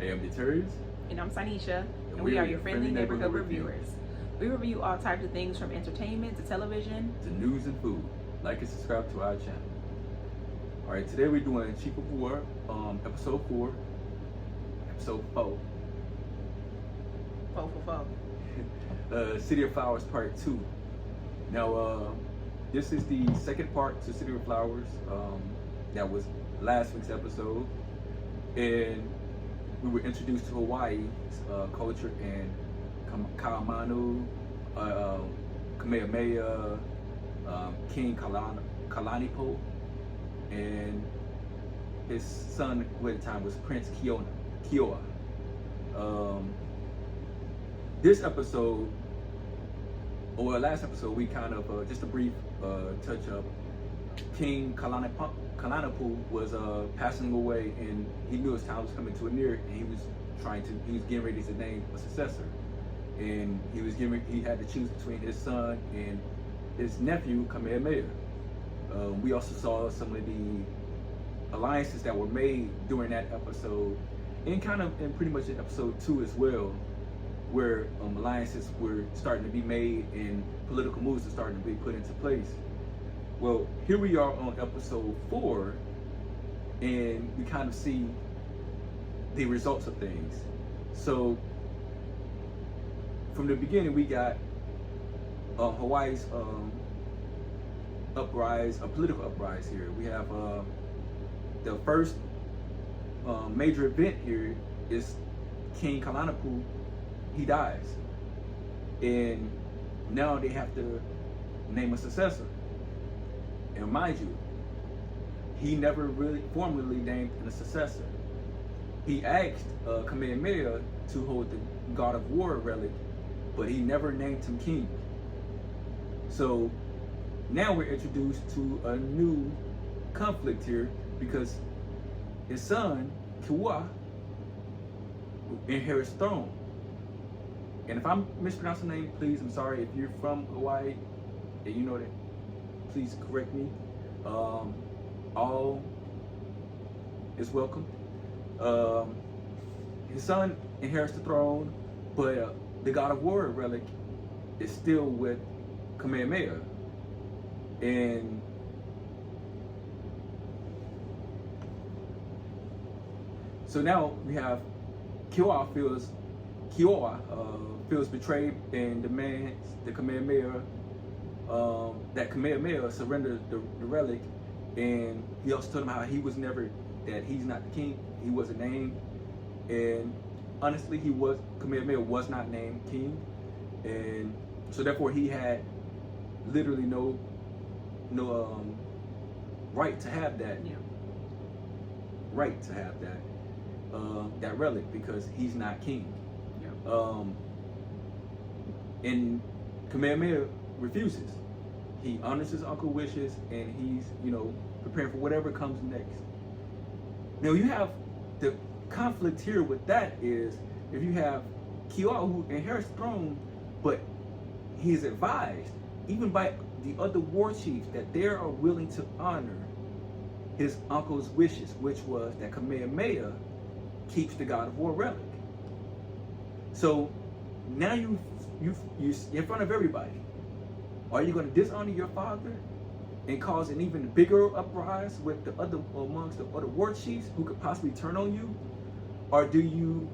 Hey, I'm Deterius. And I'm Sanisha, and we are your friendly neighborhood reviewers. We review all types of things from entertainment to television to news and food. Like and subscribe to our channel. All right, today we're doing Chief of War, episode 4, episode 4. 4. City of Flowers Part 2. Now, this is the second part to City of Flowers. That was last week's episode, and we were introduced to Hawaii's culture and Kaimanu, Kamehameha, King Kalanipo, and his son, who at the time was Prince Kioa. This episode, or last episode, we kind of, just a brief touch up, King Kalanipo was passing away, and he knew his time was coming to a near, and he was getting ready to name a successor, and he had to choose between his son and his nephew Kamehameha. We also saw some of the alliances that were made during that episode, and pretty much in episode 2 as well, where alliances were starting to be made and political moves are starting to be put into place. Well, here we are on episode 4, and we kind of see the results of things. So, from the beginning, we got Hawaii's political uprise here. We have the first major event here is King Kalanipo. He dies, and now they have to name a successor. And mind you, he never really formally named a successor. He asked Kamehameha to hold the God of War relic, but he never named him king. So now we're introduced to a new conflict here, because his son, Kioa, inherits the throne. And if I'm mispronouncing the name, please, I'm sorry. If you're from Hawaii and you know that, please correct me. All is welcome. His son inherits the throne, but the God of War relic is still with Kamehameha. And so now we have Kioa feels betrayed and demands the Kamehameha that Kamehameha surrender the relic, and he also told him how he's not the king, he wasn't named, and honestly Kamehameha was not named king, and so therefore he had literally no right to have that that relic, because he's not king. And Kamehameha refuses. He honors his uncle's wishes, and he's, preparing for whatever comes next. Now you have the conflict here with that is, if you have Kioa who inherits the throne, but he is advised, even by the other war chiefs, that they are willing to honor his uncle's wishes, which was that Kamehameha keeps the God of War relic. So now you in front of everybody, are you going to dishonor your father and cause an even bigger uprise with amongst the other war chiefs who could possibly turn on you? Or do you,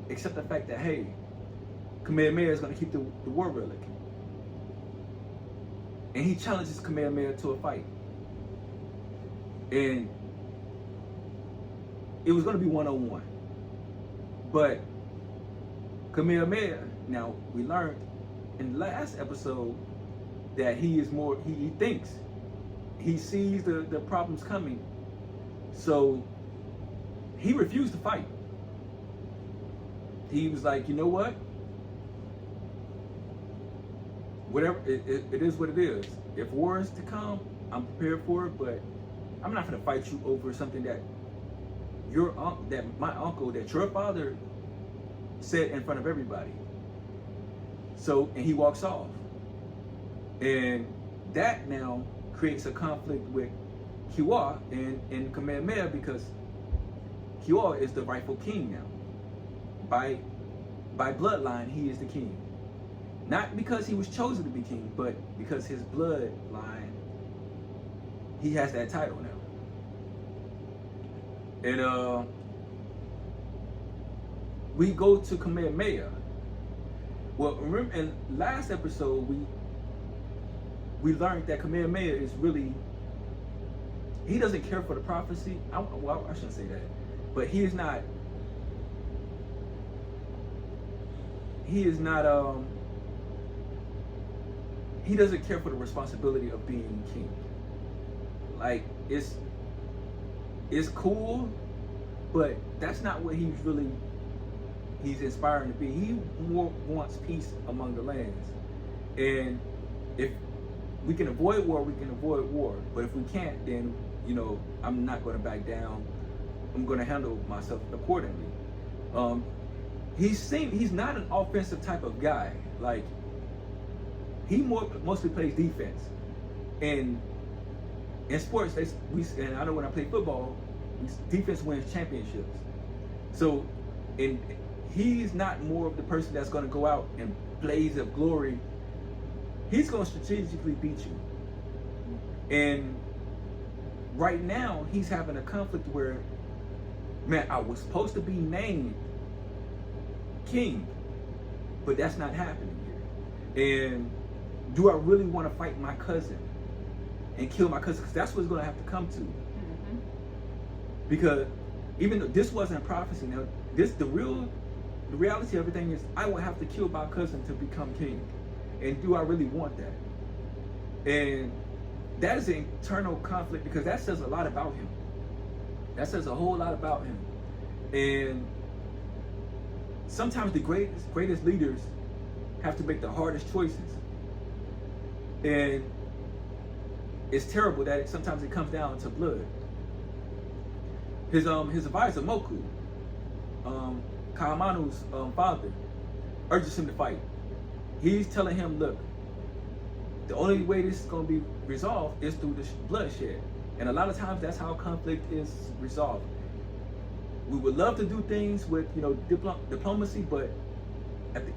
accept the fact that, hey, Kamehameha is going to keep the war relic? And he challenges Kamehameha to a fight. And it was going to be 1-on-1. But Kamehameha, now we learned in the last episode that he thinks, he sees the problems coming. So he refused to fight. He was like, you know what? Whatever, it is what it is. If war is to come, I'm prepared for it, but I'm not going to fight you over something that my uncle, that your father said in front of everybody. So, and he walks off. And that now creates a conflict with Kioa and Kamehameha, because Kioa is the rightful king now. by bloodline, he is the king. Not because he was chosen to be king, but because his bloodline, he has that title now. And we go to Kamehameha. Well, remember in last episode we learned that Kamehameha is really, he doesn't care for the prophecy. I shouldn't say that, but he is not he doesn't care for the responsibility of being king. Like, it's cool, but that's not what he's inspiring to be. He more wants peace among the lands. And if we can avoid war, we can avoid war. But if we can't, then, I'm not going to back down. I'm going to handle myself accordingly. He's not an offensive type of guy. Like, he mostly plays defense. And in sports, and I know when I play football, defense wins championships. So, and he's not more of the person that's going to go out and blaze of glory. He's going to strategically beat you. And right now, he's having a conflict where, man, I was supposed to be named king, but that's not happening here. And do I really want to fight my cousin and kill my cousin? Because that's what it's going to have to come to. Mm-hmm. Because even though this wasn't prophecy, now the reality of everything is I will have to kill my cousin to become king. And do I really want that? And that is an internal conflict, because that says a lot about him. That says a whole lot about him. And sometimes the greatest leaders have to make the hardest choices. And it's terrible that sometimes it comes down to blood. His advisor, Moku, Kahamanu's father, urges him to fight. He's telling him, look, the only way this is going to be resolved is through this bloodshed. And a lot of times that's how conflict is resolved. We would love to do things with, diplomacy, but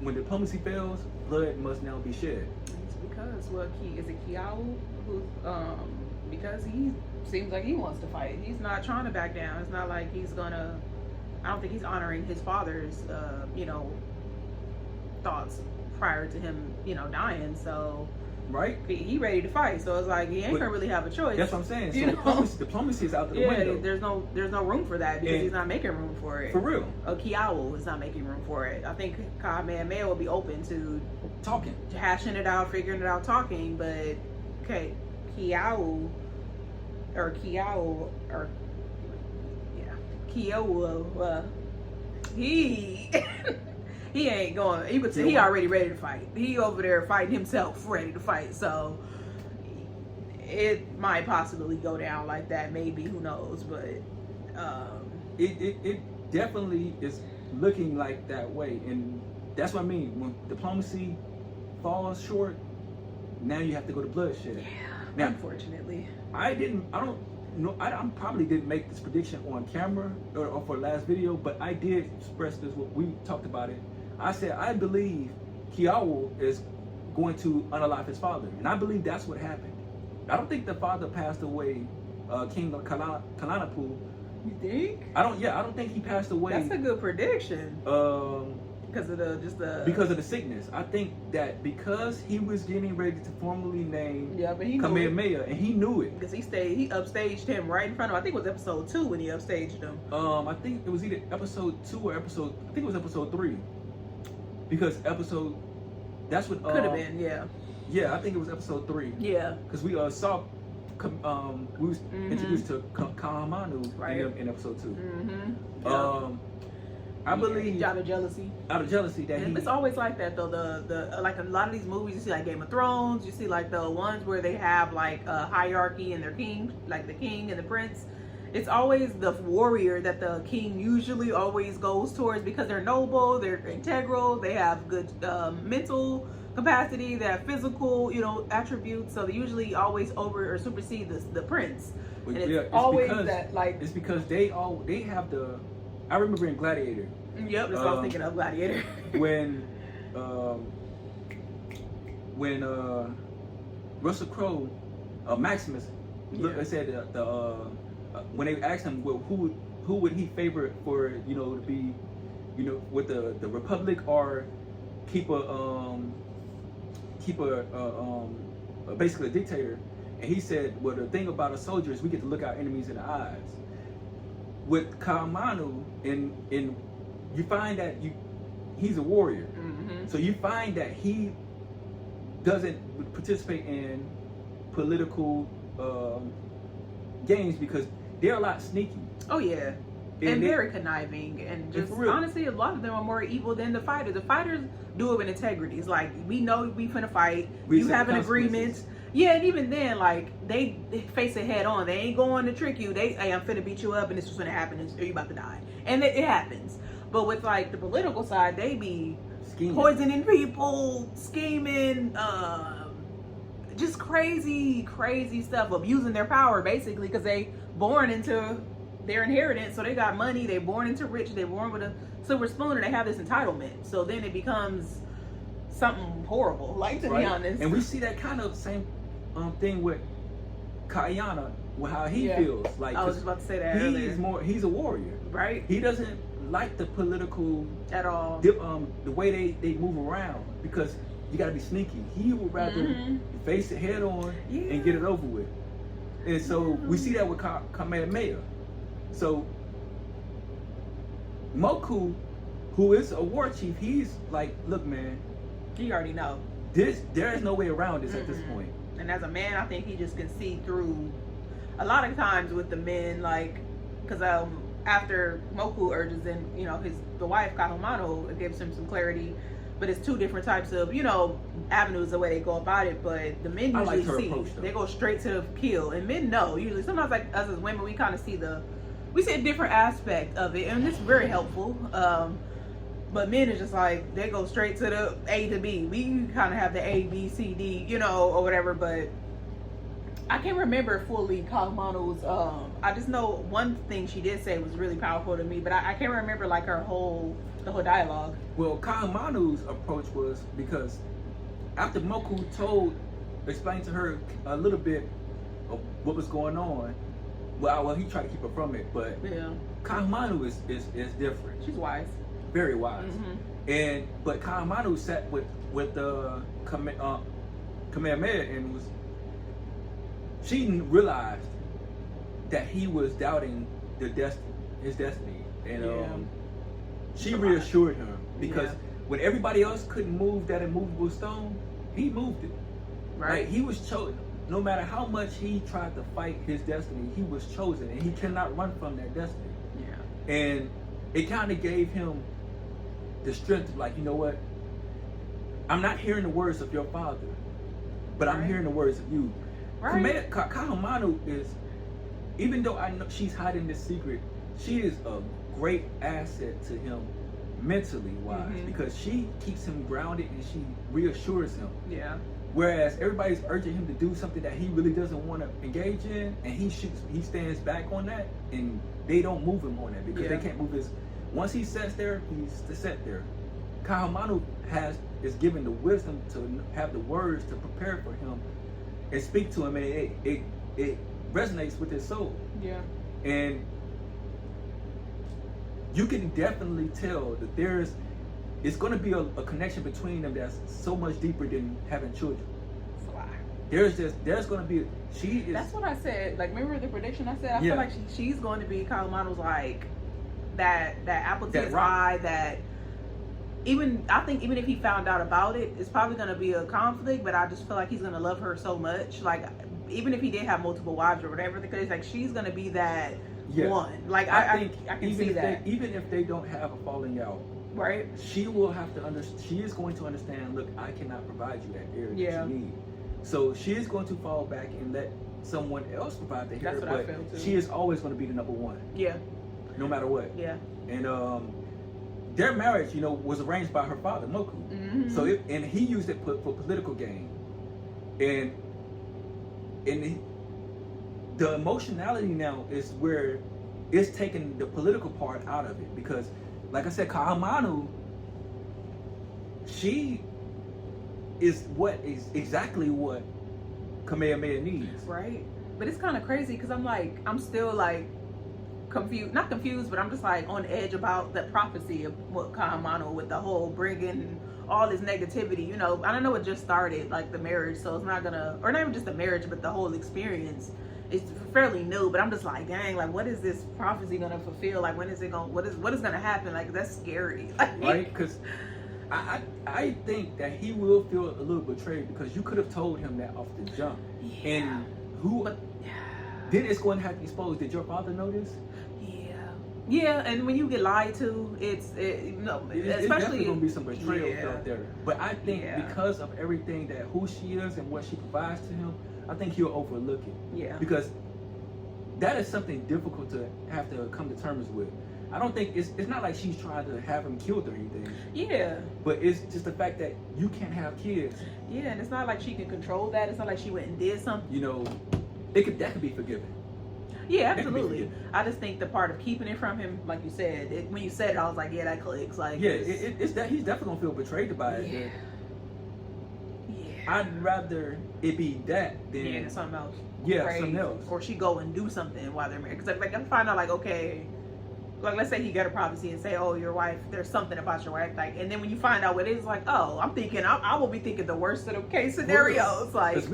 when diplomacy fails, blood must now be shed. It's because, is it Kiao because he seems like he wants to fight. He's not trying to back down. It's not like he's gonna, I don't think he's honoring his father's, thoughts prior to him, dying. So, right, he ready to fight. So it's like he ain't gonna really have a choice. That's what I'm saying. So diplomacy is out the window. There's no room for that, because he's not making room for it. For real. Kiao is not making room for it. I think Kamehameha will be open to talking, hashing it out, figuring it out, talking. But okay, Kiowa, he ain't going. He already ready to fight. He over there fighting himself, ready to fight. So it might possibly go down like that. Maybe, who knows? But it definitely is looking like that way, and that's what I mean. When diplomacy falls short, now you have to go to bloodshed. Yeah. Now, unfortunately, I probably didn't make this prediction on camera or for last video, but I did express this. We talked about it. I said I believe Kiao is going to unalive his father, and I believe that's what happened. I don't think the father passed away, King Kalanipo. You think? I don't think he passed away. That's a good prediction. Because of the sickness. I think that because he was getting ready to formally name Kamehameha, and he knew it. Because he upstaged him right in front of him. I think it was episode 2 when he upstaged him. I think it was either episode 2 or episode 3. Because that's what could have been, yeah. Yeah, I think it was episode 3. Yeah. Because we saw we was introduced to Kahamanu in episode 2. Mm-hmm. I believe out of jealousy that it's always like that though. The like a lot of these movies, you see like Game of Thrones, you see like the ones where they have like a hierarchy and their king, like the king and the prince. It's always the warrior that the king usually always goes towards, because they're noble, they're integral, they have good mental capacity, they have physical, attributes. So they usually always over or supersede the prince. And it's always because, that, like, it's because they have the I remember in Gladiator. Yep, that's what I was thinking of, Gladiator. when Russell Crowe, Maximus, Yeah. said when they asked him, well, who would he favor for to be, with the Republic or keep basically a dictator, and he said, well, the thing about a soldier is we get to look our enemies in the eyes. With Kaimanu, in you find that he's a warrior, so you find that he doesn't participate in political games because they're a lot sneaky. Oh yeah. And very conniving, and just honestly, a lot of them are more evil than the fighters. The fighters do it with integrity. It's like, we know we finna fight. You have an agreement. Yeah, and even then, like, they face it head on. They ain't going to trick you. Hey, I'm finna beat you up, and this is gonna happen, and you about to die. And it happens. But with like the political side, they be poisoning people, scheming, just crazy stuff, abusing their power basically because they born into their inheritance, so they got money, they born into rich, they born with a silver spoon, and they have this entitlement. So then it becomes something horrible, like, to be honest. And we see that kind of same thing with Kayana, with how he feels. Like, I was just about to say that earlier. He's a warrior, right? He doesn't like the political at all. The way they move around, because you got to be sneaky. He would rather face it head on and get it over with. And so we see that with Kamehameha. So Moku, who is a war chief, he's like, look, man, you already know there is no way around this at this point. And as a man, I think he just can see through a lot of times with the men, like, because after Moku urges in, the wife Kahumano, it gives him some clarity. But it's two different types of, avenues the way they go about it. But the men usually they go straight to the kill, and men know usually. Sometimes, like us as women, we kind of see a different aspect of it, and it's very helpful. But men is just like, they go straight to the A to B. We kind of have the A, B, C, D, or whatever. But I can't remember fully Kahumanu's. I just know one thing she did say was really powerful to me, but I can't remember like the whole dialogue. Well, Kahumanu's approach was, because after Moku explained to her a little bit of what was going on, well, he tried to keep her from it, but Kahumanu is different. She's wise, very wise. But Kahumanu sat with the Kamehameha and she realized that he was doubting his destiny, and she reassured him, because when everybody else couldn't move that immovable stone, he moved it. Right? Like, he was chosen. No matter how much he tried to fight his destiny, he was chosen, and he cannot run from that destiny. Yeah. And it kind of gave him the strength of, like, you know what? I'm not hearing the words of your father, but I'm hearing the words of you. Right. Kahumanu is, even though I know she's hiding this secret, she is a great asset to him mentally wise, because she keeps him grounded and she reassures him. Yeah. Whereas everybody's urging him to do something that he really doesn't want to engage in, and he stands back on that, and they don't move him on that because they can't move his. Once he sets there, he's set there. Kahumanu is given the wisdom to have the words to prepare for him and speak to him, and it resonates with his soul. Yeah. And you can definitely tell that it's going to be a connection between them that's so much deeper than having children. There's going to be That's what I said. Like, remember the prediction I said? I feel like she's going to be Kahumanu's, like, that apple to his eye, that I think even if he found out about it, it's probably going to be a conflict, but I just feel like he's going to love her so much. Like, even if he did have multiple wives or whatever, because, like, she's going to be that one. Like, I think I can see that. Even if they don't have a falling out, right? She will have to understand. She is going to understand. Look, I cannot provide you that air that you need. So she is going to fall back and let someone else provide the hair. That's what I feel too. She is always going to be the number one. Yeah. No matter what. Yeah. And their marriage, was arranged by her father, Moku. Mm-hmm. So and he used it for political gain. And the emotionality now is where it's taking the political part out of it because, like I said, Kahamanu, she is exactly what Kamehameha needs. Right. But it's kind of crazy because I'm still like confused, not confused, but I'm just like on edge about the prophecy of what Kahamanu with the whole bringing all this negativity. You know, I don't know, it just started like the marriage, so it's not gonna, or not even just the marriage, but the whole experience is fairly new. But I'm just like, dang, like what is this prophecy gonna fulfill? Like when is it gonna, what is gonna happen? Like that's scary. Right? Because I think that he will feel a little betrayed because you could have told him that off the jump. Yeah. And then it's going to have to be exposed. Did your father know this? Yeah, and when you get lied to, it's definitely going to be some betrayal felt there. But I think because of everything that who she is and what she provides to him, I think he'll overlook it. Yeah. Because that is something difficult to have to come to terms with. I don't think it's not like she's trying to have him killed or anything. Yeah. But it's just the fact that you can't have kids. Yeah, and it's not like she can control that. It's not like she went and did something. You know, that could be forgiven. Yeah, absolutely. I just think the part of keeping it from him, like you said, when you said it, I was like, yeah, that clicks. Like, yeah, it's that he's definitely gonna feel betrayed by it. Yeah. I'd rather it be that than something else. Yeah, right? something else. Or she go and do something while they're married. Because like I find out like, okay, like let's say he got a prophecy and say, oh, your wife, there's something about your wife, like, and then when you find out what it is, like, oh, I'm thinking, I will be thinking the worst of the case scenarios, like, because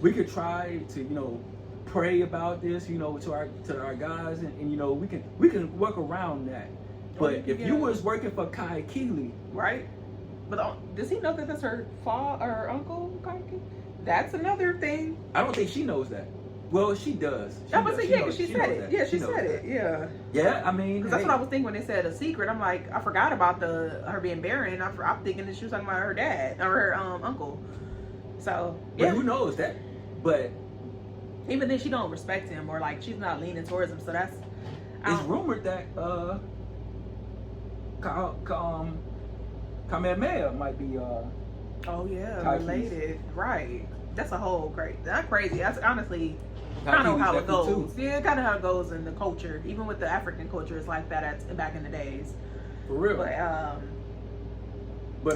we could try to pray about this, to our guys, and we can work around that. But if you was working for Kai Keeley, right? But does he know that that's her father or uncle, Kai Keeley? That's another thing. I don't think she knows that. Well, she does. I was saying, yeah, because she said it. Yeah, she said it. Yeah. Yeah, I mean, because that's what I was thinking when they said a secret. I'm like, I forgot about her being barren. I'm thinking that she was talking about her dad or her uncle. So yeah, but who knows that? But even then, she don't respect him, or like she's not leaning towards him. So that's. It's rumored that Kamehameha might be oh yeah, related, right? That's a whole crazy. That's honestly kind of how it goes. Too. Yeah, kind of how it goes in the culture. Even with the African culture, it's like that back in the days. For real. But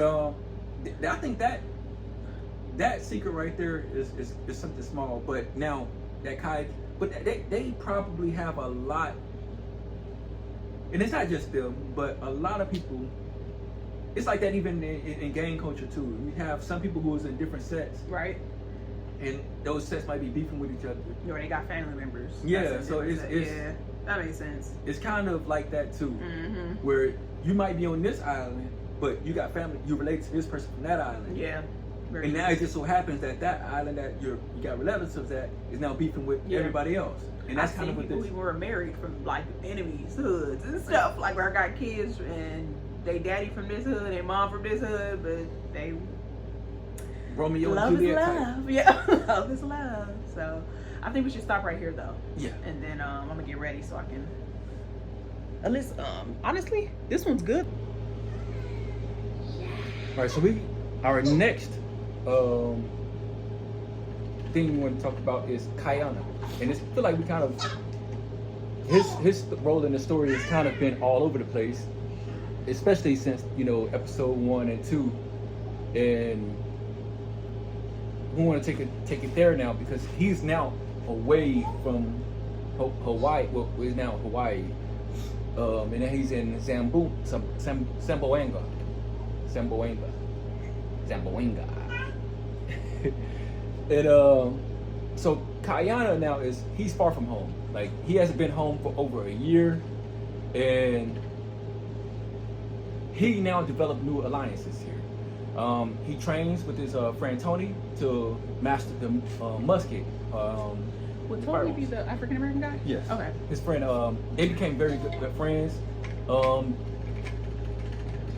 I think that secret right there is something small. But now that they probably have a lot, and it's not just them, but a lot of people. It's like that even in gang culture too. You have some people who is in different sets, right? And those sets might be beefing with each other. Or they got family members. Yeah, so it's that makes sense. It's kind of like that too, mm-hmm. where you might be on this island, but you got family, you relate to this person from that island. Yeah. And now it just so happens that island that you got relatives at is now beefing with everybody else. And that's kind of what this. We were married from like enemies, hoods and stuff. Like where I got kids and they daddy from this hood, they mom from this hood, but they. Romeo love and Juliet is love. type. Yeah, love is love. So I think we should stop right here though. Yeah. And then I'm gonna get ready so I can. At least, honestly, this one's good. All right, so our next thing we want to talk about is Kayana, and I feel like we kind of his role in the story has kind of been all over the place, especially since episode 1 and 2, and we want to take it there now because he's now away from Hawaii. Well, he's now Hawaii, and then he's in Zamboanga. And so Kayana now he's far from home. Like he hasn't been home for over a year, and he now developed new alliances here. He trains with his friend Tony to master the musket. Would Tony be the African American guy? Yes. Okay. His friend, they became very good friends.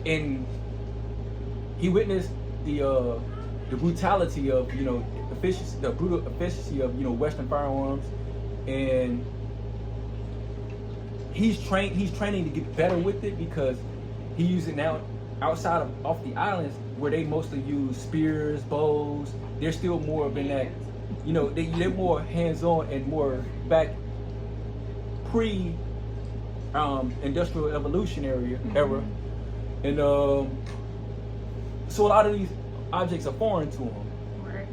And he witnessed the brutality of the brutal efficiency of Western firearms, and he's training to get better with it because he uses it now outside off the islands where they mostly use spears, bows. They're still more of in that, they're more hands-on and more back industrial evolutionary era, and so a lot of these objects are foreign to him. Right.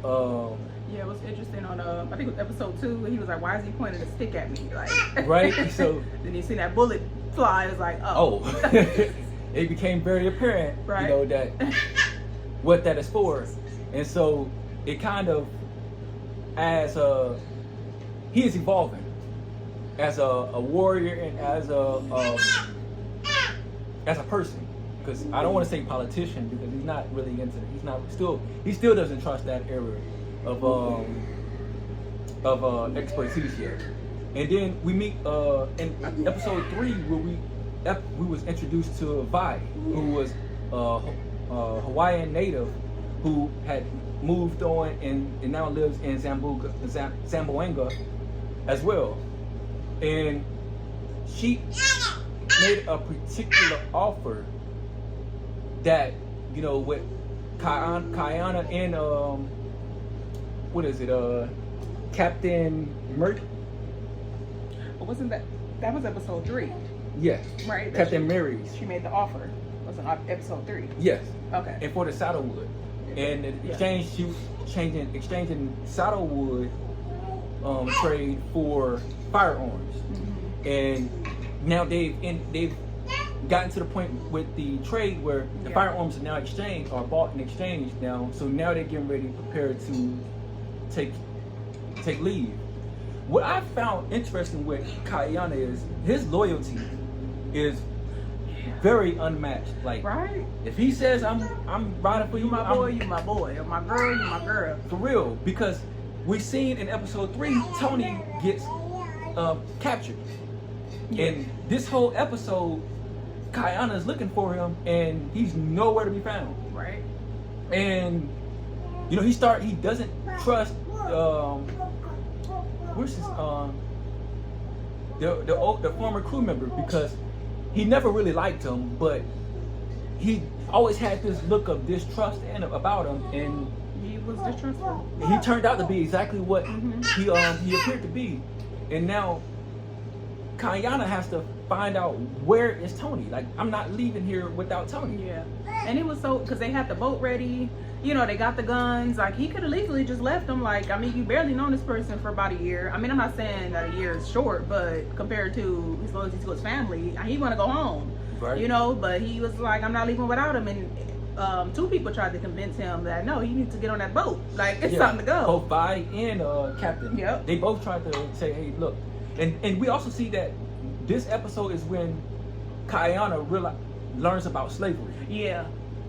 Yeah, it was interesting on I think it was episode 2. He was like, "Why is he pointing a stick at me?" Like, right. So then you see that bullet fly. It's like, oh. It became very apparent, right. you know, that what that is for, and so it kind of he is evolving as a warrior and as a person. Because I don't want to say politician, because he's not really into it. He still doesn't trust that era of expertise yet. And then we meet in episode 3 where we was introduced to Vi, who was a Hawaiian native who had moved on and now lives in Zamboanga as well. And she made a particular offer that, you know, with Kayana and what is it, Captain Merc? Wasn't that was episode 3? Yes. Right. Captain Mary's. She made the offer. Was in episode 3. Yes. Okay. And for the saddlewood, and in exchange, she was exchanging saddlewood trade for firearms, and now they've gotten to the point with the trade where the firearms are now exchanged, or bought and exchanged now. So now they're getting ready, prepared to take leave. What I found interesting with Kayana is his loyalty is very unmatched. Like, right? If he says I'm riding for you, my boy, you my boy, or my girl, you my girl. For real, because we seen in episode 3 Tony gets captured, and this whole episode Kayana is looking for him, and he's nowhere to be found. Right. And you know, he doesn't trust where's his the former crew member, because he never really liked him, but he always had this look of distrust about him, and he was distrustful. He turned out to be exactly what he appeared to be. And now Kayana has to find out, where is Tony? Like, I'm not leaving here without Tony. Yeah. And it was so, because they had the boat ready, you know, they got the guns. Like, he could have easily just left them. Like, I mean, you barely known this person for about a year. I mean, I'm not saying that a year is short, but compared to his loyalty to his family, he want to go home. Right. You know, but he was like, I'm not leaving without him. And 2 people tried to convince him that no, he needs to get on that boat. Like, it's time to go. Both Vi and Captain. Yep. They both tried to say, hey, look. And we also see that this episode is when Kayana learns about slavery. Yeah.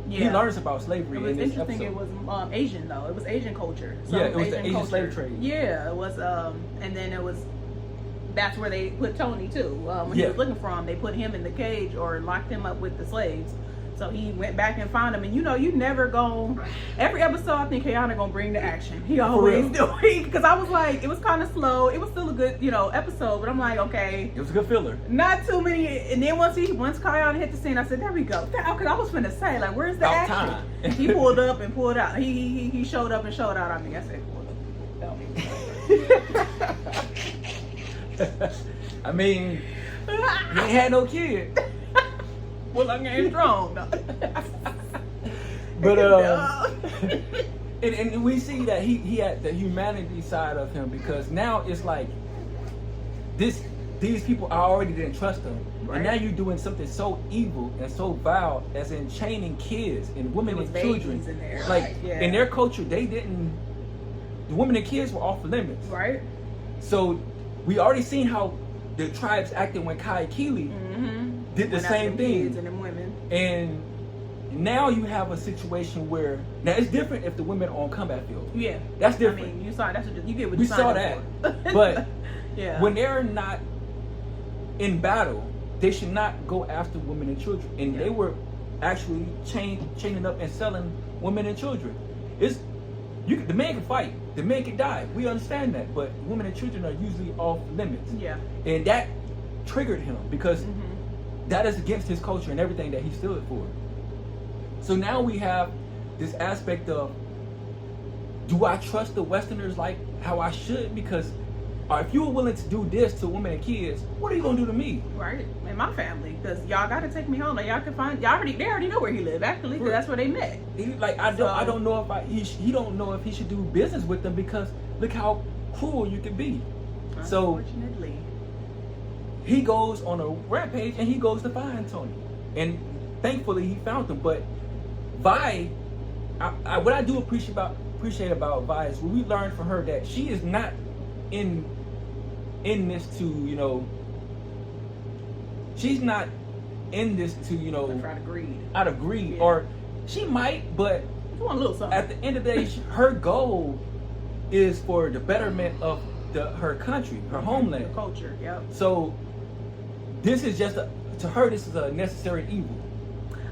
He learns about slavery. It was in this interesting. episode. It was Asian though. It was Asian culture. So it was the Asian slave trade. Yeah, it was. And then it was. That's where they put Tony too. When he was looking for him, they put him in the cage or locked him up with the slaves. So he went back and found him. And you know, you never go. Every episode, I think Kayana gonna bring the action. He always do. Because I was like, it was kind of slow. It was still a good, episode. But I'm like, okay. It was a good filler. Not too many. And then once Kayana hit the scene, I said, there we go. Because I was finna say, like, where's the action? He pulled up and pulled out. He showed up and showed out. I mean, I said, I mean, he ain't had no kid. Well, I ain't strong. But and we see that he had the humanity side of him, because now it's like these people, I already didn't trust them, and now you're doing something so evil and so vile as in chaining kids and women and children. In there, like in their culture, the women and kids were off limits. Right. So we already seen how the tribes acted when Kai Keeley did the same thing. Kids and them women. And now you have a situation where, now it's different if the women are on combat field. Yeah, that's different. I mean, you saw that's what you get. What we you saw that, but when they're not in battle, they should not go after women and children. And they were actually chaining up and selling women and children. The man can fight, the man can die. We understand that, but women and children are usually off limits. Yeah, and that triggered him, because that is against his culture and everything that he stood for. So now we have this aspect of, do I trust the Westerners like how I should? Because or if you were willing to do this to women and kids, what are you gonna do to me? Right, and my family, because y'all got to take me home. Like y'all can find, they already know where he lived actually, because that's where they met. I don't know if he don't know if he should do business with them because look how cruel you can be. So Unfortunately, he goes on a rampage and he goes to find Tony, and thankfully he found him. But Vi, what I do appreciate about Vi is what we learned from her that she is not in this to, you know, she's not in this to, you know, out of greed, yeah. Or she might, but you want a little something. at the end of the day, her goal is for the betterment of her country, her homeland, the culture. Yep. So this is just to her, this is a necessary evil.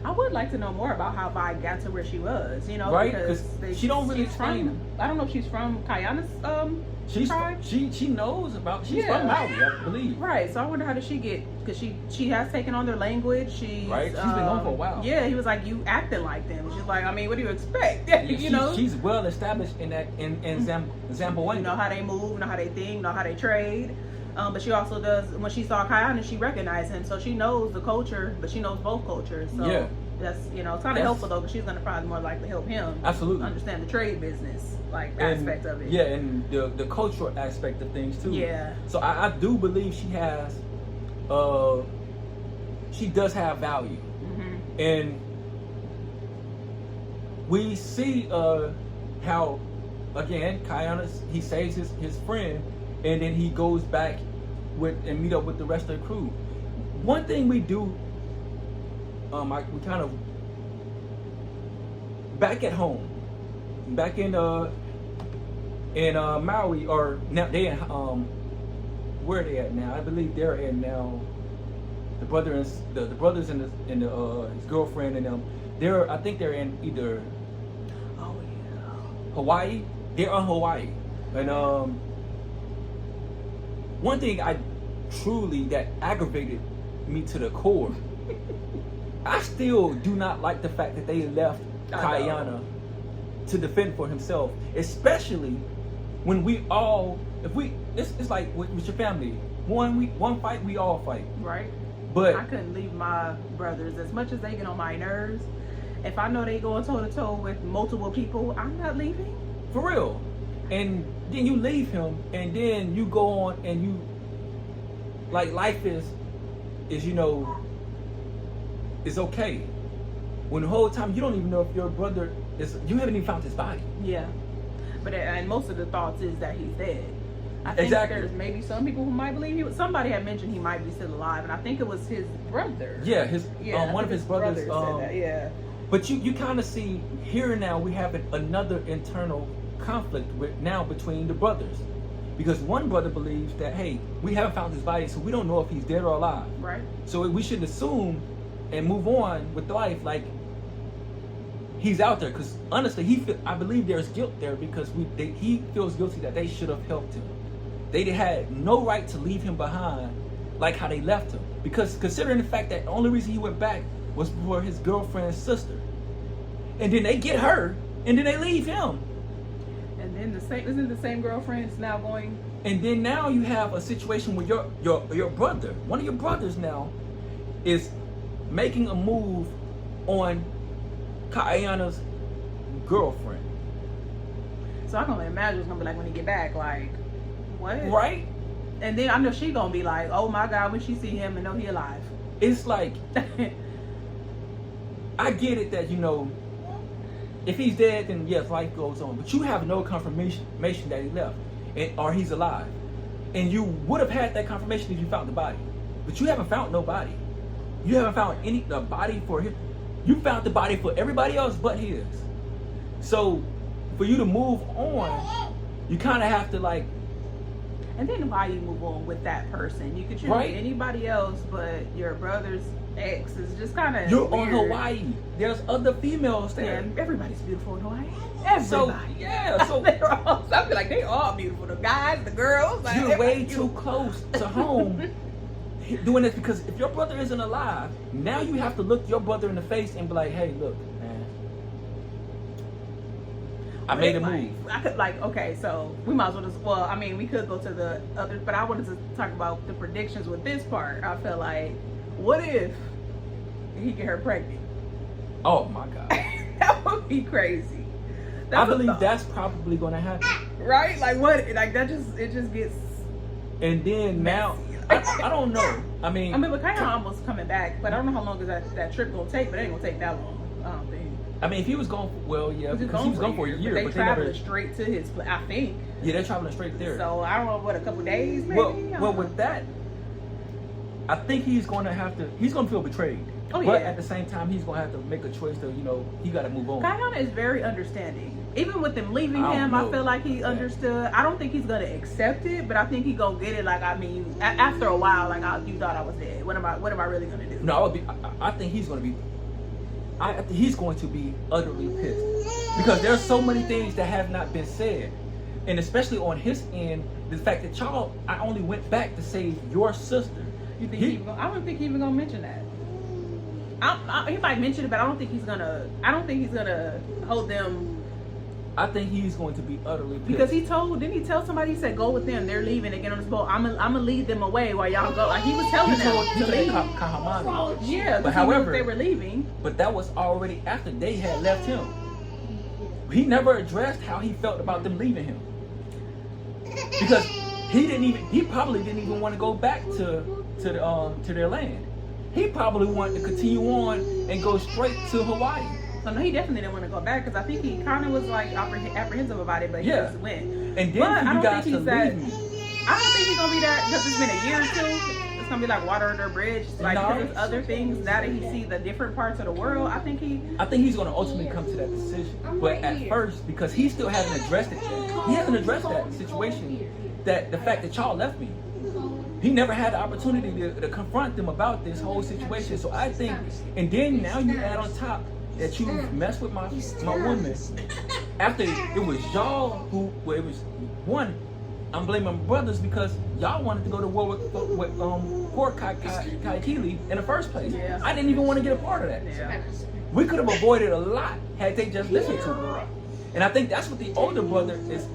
I would like to know more about how Vi got to where she was, you know, right? Because she don't really explain. I don't know if she's from Kayana's tribe. She knows about. She's from Maui, I believe. Right. So I wonder how did she get? Because she has taken on their language. She's been gone for a while. Yeah, he was like, you acting like them. She's like, I mean, what do you expect? You know, she's well established in that in Zamboanga. You know how they move, know how they think, know how they trade. But she also does, when she saw Kayana, she recognized him. So she knows the culture, but she knows both cultures. So yeah. That's, you know, it's kind of helpful though, because she's going to probably more likely help him. Absolutely. Understand the trade business, aspect of it. Yeah, and the cultural aspect of things too. Yeah. So I do believe she has, she does have value. Mm-hmm. And we see how, again, Kayana, he saves his friend, and then he goes back and meet up with the rest of the crew. One thing we do, we kind of back at home, back in Maui, or now they in where are they at now? I believe they're in now. The brothers and his girlfriend and them. I think they're in either Hawaii. They're on Hawaii, and one thing that aggravated me to the core. I still do not like the fact that they left Kayana to defend for himself, especially when it's like with your family. One fight, we all fight. Right. But I couldn't leave my brothers, as much as they get on my nerves. If I know they going toe to toe with multiple people, I'm not leaving. For real. And then you leave him, and then you go on and you, like, life is you know, is okay. When the whole time you don't even know if your brother you haven't even found his body. Yeah. But and most of the thoughts is that he's dead. I think there's maybe some people who might believe somebody had mentioned he might be still alive, and I think it was his brother. Yeah, one of his brothers. Said that, yeah. But you kind of see here now we have another internal conflict between the brothers, because one brother believes that, hey, we haven't found his body, so we don't know if he's dead or alive. Right. So we should assume and move on with life like he's out there, because honestly, I believe there's guilt there, because he feels guilty that they should have helped him. They had no right to leave him behind like how they left him, because considering the fact that the only reason he went back was for his girlfriend's sister, and then they get her, and then they leave him. And then isn't the same girlfriend's now going? And then now you have a situation where your brother, one of your brothers now, is making a move on Kayana's girlfriend. So I can only imagine it's gonna be like when he get back, like, what? Right? And then I know she gonna be like, oh my God, when she see him and know he alive. It's like, I get it that, you know, if he's dead, then yes, life goes on. But you have no confirmation that he left, or he's alive. And you would have had that confirmation if you found the body. But you haven't found no body. You haven't found the body for him. You found the body for everybody else but his. So for you to move on, you kind of have to like. And then why you move on with that person? You could choose anybody else, but your brother's ex is just kind of. You're weird. on Hawaii. There's other females there. And everybody's beautiful in Hawaii. Everybody. So I feel like they all beautiful. The guys, the girls. Like, you're way too close to home doing this, because if your brother isn't alive, now you have to look your brother in the face and be like, hey, look, man. I made a like, move. I could okay, so we might as well just we could go to the others, but I wanted to talk about the predictions with this part. I feel like, what if he get her pregnant? Oh my God. That would be crazy. I believe that's probably gonna happen. Right? Like what? Like it just gets. And then now, I don't know. I mean, but Kyle almost coming back, but I don't know how long is that trip gonna take. But it ain't gonna take that long. I don't think. I mean, if he was going, because he was going for a year, but they traveling straight to his place, I think. Yeah, they're traveling straight there. So I don't know, what, a couple days maybe? Well, with that, I think he's going to feel betrayed. Oh, but yeah. at the same time, he's going to have to make a choice to, he got to move on. Kayana is very understanding. Even with them leaving him, I feel like he understood. I don't think he's going to accept it, but I think he's going to get it. Like, after a while, like, you thought I was dead. What am I really going to do? No, I think he's going to be... he's going to be utterly pissed because there's so many things that have not been said, and especially on his end, the fact that I only went back to save your sister. You think I don't think he's even gonna mention that. He might mention it, but I don't think he's gonna hold them. I think he's going to be utterly pissed because didn't he tell somebody? He said, "Go with them. They're leaving. They get on this boat. I'm gonna lead them away while y'all go." Like he was telling them to leave. Kahamani. Yeah, but however, they were leaving. But that was already after they had left him. He never addressed how he felt about them leaving him because he probably didn't even want to go back to their land. He probably wanted to continue on and go straight to Hawaii. So no, he definitely didn't want to go back because I think he kind of was like apprehensive about it, but he just went. And then for you guys to leave me. I don't think he's gonna be that because it's been a year or two. It's gonna be like water under a bridge. Like because there's other things now that he sees the different parts of the world. I think he's gonna ultimately come to that decision. But at first, because he still hasn't addressed it yet, he hasn't addressed that situation. That the fact that y'all left me. He never had the opportunity to confront them about this whole situation. So I think, and then now you add on top that you messed with my woman after it was y'all it was one. I'm blaming my brothers because y'all wanted to go to war with poor Kaikili in the first place. Yeah. I didn't even want to get a part of that. Yeah. We could have avoided a lot had they just listened to me. And I think that's what the older brother is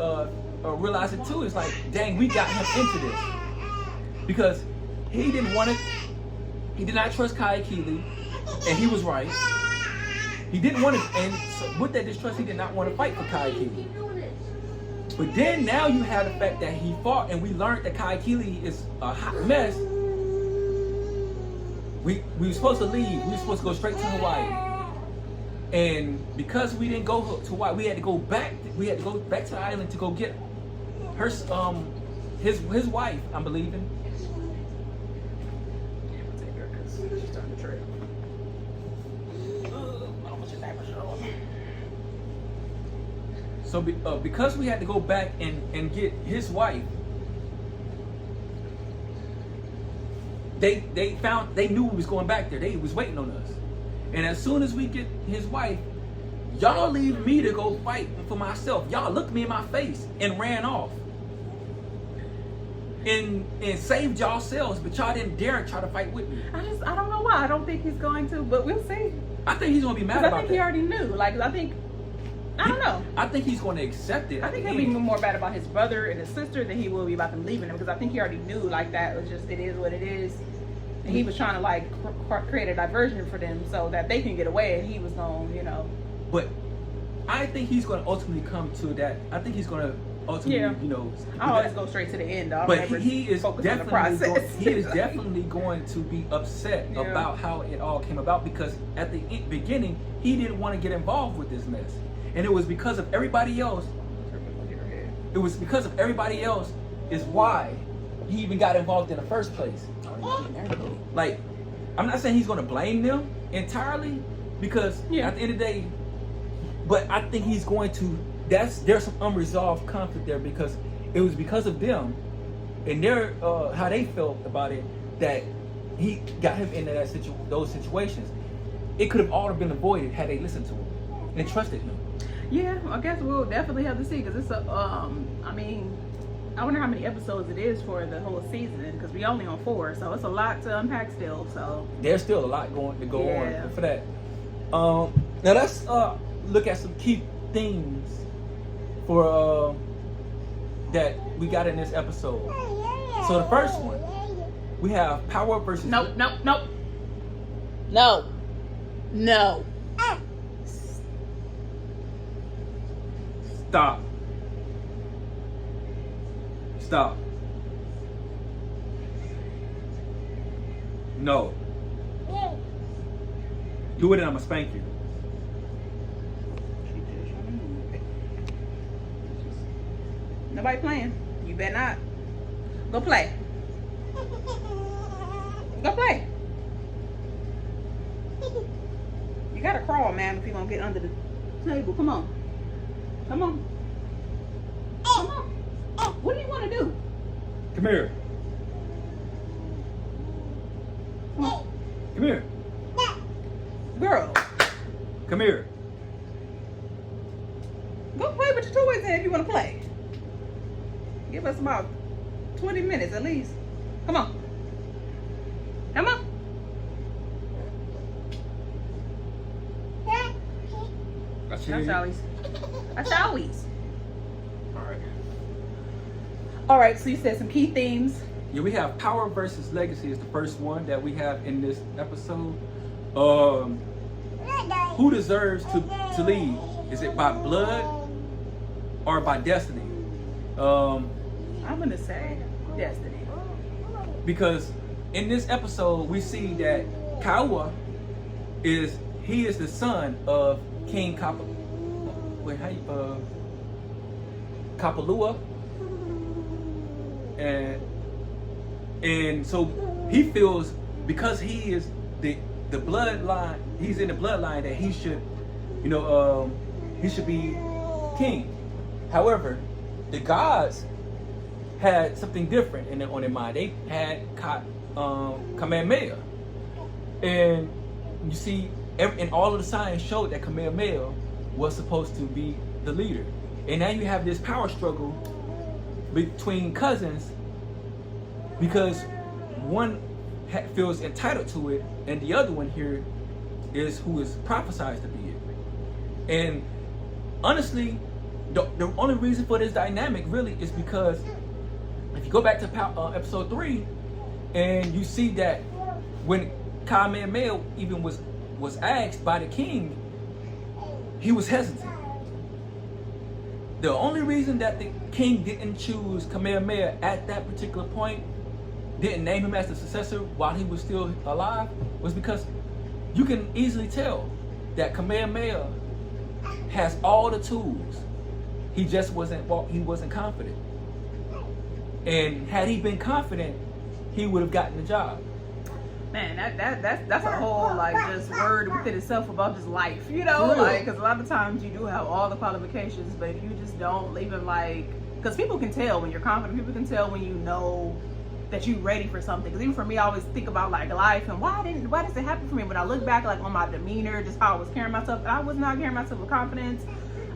realizing too. Is like, dang, we got him into this because he didn't want it. He did not trust Kaikili, and he was right. He didn't want to, and so with that distrust, he did not want to fight for Kaikili. But then now you have the fact that he fought, and we learned that Kaikili is a hot mess. We were supposed to leave. We were supposed to go straight to Hawaii, and because we didn't go to Hawaii, we had to go back. We had to go back to the island to go get her, his wife. I'm believing. So because we had to go back and get his wife, they knew we was going back there. They was waiting on us. And as soon as we get his wife, y'all leave me to go fight for myself. Y'all looked me in my face and ran off. And saved yourselves, but y'all didn't dare try to fight with me. I don't know why. I don't think he's going to, but we'll see. I think he's gonna be mad about that. I think he already knew. I don't know. I think he's going to accept it. I think he'll be more bad about his brother and his sister than he will be about them leaving him because I think he already knew that was just it is what it is, and he was trying to create a diversion for them so that they can get away, and he was going, But I think he's going to ultimately come to that. I think he's going to ultimately, I always go straight to the end. But he is definitely going to be upset about how it all came about because at the beginning he didn't want to get involved with this mess. And it was because of everybody else. It was because of everybody else is why he even got involved in the first place. Like, I'm not saying he's going to blame them entirely because at the end of the day, but I think he's going to. There's some unresolved conflict there because it was because of them and their how they felt about it that he got him into those situations. It could have all been avoided had they listened to him and trusted him. Yeah, I guess we'll definitely have to see because it's I wonder how many episodes it is for the whole season because we only on 4, so it's a lot to unpack still. So there's still a lot going to go on for that. Now let's look at some key themes for that we got in this episode. So the first one, we have power versus. No. Stop. No. Do it and I'm gonna spank you. Nobody playing. You better not. Go play. Go play. You gotta crawl, man, if you're gonna get under the table. Come on. Come on. Come on. What do you want to do? Come here. Come on. Come here. Girl, Come here. go play with your toys then if you want to play. Give us about 20 minutes at least. Come on. Come on. That's That's always. That's always. Alright. All right, so you said some key themes. Yeah, we have power versus legacy is the first one that we have in this episode. Who deserves to lead? Is it by blood or by destiny? I'm gonna say destiny. Because in this episode we see that Kawa is the son of King Kapalua, and so he feels because he is the bloodline, he's in the bloodline that he should, he should be king. However, the gods had something different on their mind. They had Kamehameha, and you see, and all of the signs showed that Kamehameha was supposed to be the leader. And now you have this power struggle between cousins because one feels entitled to it, and the other one here is who is prophesied to be it. And honestly, the only reason for this dynamic really is because if you go back to episode 3, and you see that when Kamehameha even was asked by the king, he was hesitant. The only reason that the king didn't choose Kamehameha at that particular point, didn't name him as the successor while he was still alive, was because you can easily tell that Kamehameha has all the tools. He just wasn't confident. And had he been confident, he would have gotten the job. Man, that's a whole just word within itself about just life, because a lot of times you do have all the qualifications, but if you just don't even because people can tell when you're confident, people can tell when you know that you're ready for something. Because even for me, I always think about life and why does it happen for me? When I look back on my demeanor, just how I was carrying myself, I was not carrying myself with confidence.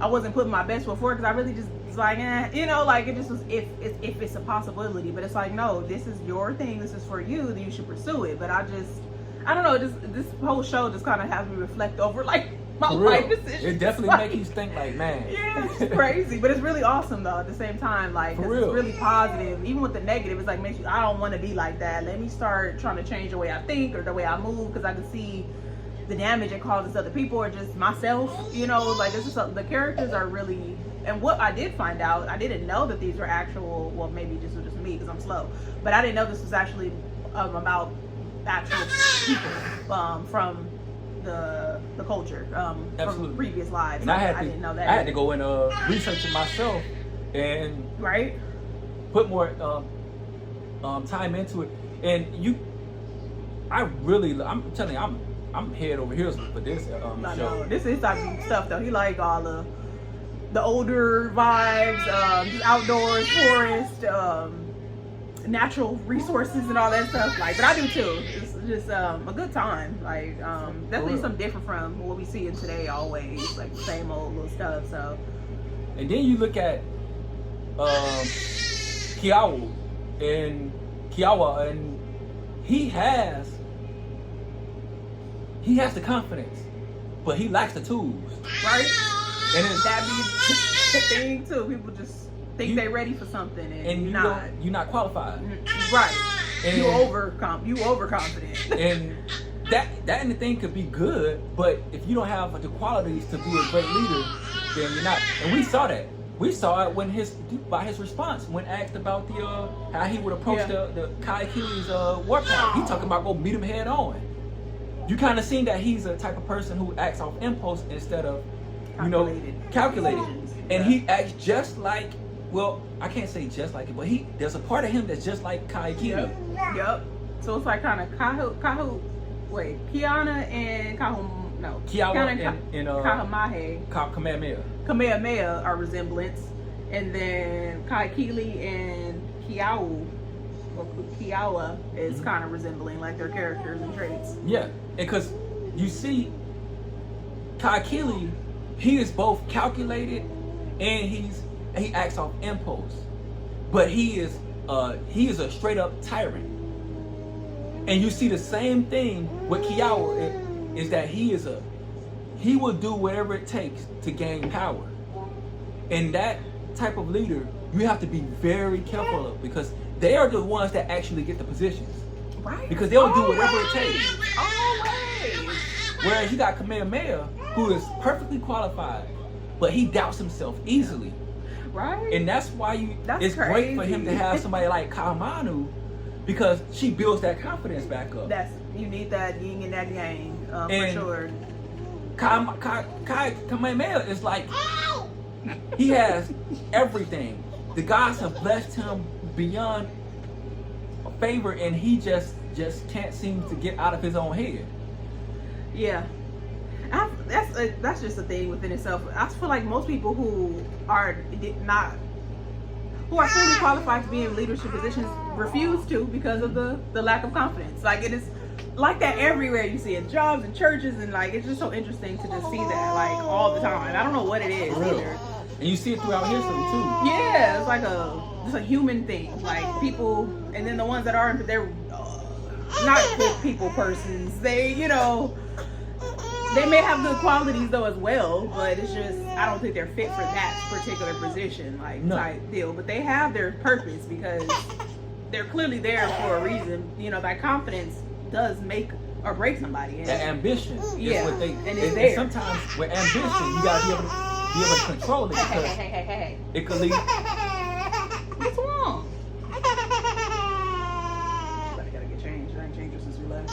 I wasn't putting my best foot forward because I really just was it just was if it's a possibility. But it's no, this is your thing, this is for you, then you should pursue it. But I don't know, this whole show just kind of has me reflect over my life decisions. It definitely makes you think man. Yeah, it's crazy, but it's really awesome though at the same time. It's really positive. Even with the negative, it's makes you, I don't want to be like that. Let me start trying to change the way I think or the way I move, because I can see the damage it causes other people or just myself. This is the characters are really. And what I did find out, I didn't know that these were actual. Well, maybe this was just me because I'm slow, but I didn't know this was actually about actual people from the culture from previous lives. And I didn't know that. I had to go and research it myself and put more time into it. And I'm telling you, I'm head over heels for this show. No, this is type of stuff though. He like all the older vibes, just outdoors, forest, natural resources and all that stuff. But I do too. It's just a good time. Definitely something different from what we see in today. Always the same old little stuff. So. And then you look at Kiowa, and he has the confidence, but he lacks the tools. Right? And it's thing too. People just think they're ready for something, and you're not qualified. Right. And you overconfident. And that and the thing could be good, but if you don't have the qualities to be a great leader, then you're not. And we saw that. We saw it by his response when asked about the how he would approach the Kai Keeley's warpath. He talking about go meet him head on. You kind of seen that he's a type of person who acts off impulse instead of calculated. And he acts just like, well, I can't say just like it, but there's a part of him that's just like Kai Keeley. Yep. So it's like kind of Kiana and Kamehameha are resemblance, and then Kai Keeley and Kiawa is kind of resembling, like their characters and traits. Yeah, because you see, Kai Keeley, he is both calculated and he acts off impulse, but he is a straight up tyrant. And you see the same thing with Kiawa is that he will do whatever it takes to gain power. And that type of leader, you have to be very careful of, because they are the ones that actually get the positions. Right. Because they'll do whatever it takes. Always. Whereas you got Kamehameha, who is perfectly qualified, but he doubts himself easily. Right. And that's why it's crazy. great for him to have somebody like Kaimanu, because she builds that confidence back up. You need that yin and that yang, for sure. Kamehameha is like, he has everything. The gods have blessed him beyond favor, and he just can't seem to get out of his own head. Yeah. That's just a thing within itself. I feel like most people who are fully qualified to be in leadership positions refuse to because of the lack of confidence. Like, it is like that everywhere. You see in jobs and churches, and like, it's just so interesting to just see that like all the time. I don't know what it is either. And you see it throughout history too. Yeah, it's like it's a human thing. Like, people, and then the ones that aren't, they're not good people persons. They may have good qualities though as well, but it's just, I don't think they're fit for that particular position, type deal. But they have their purpose because they're clearly there for a reason. That confidence does make or break somebody. And ambition is what they, and it's there. Sometimes with ambition, you gotta be able to control it, because hey. it could lead. What's wrong? I gotta get changed. I ain't changed since we left.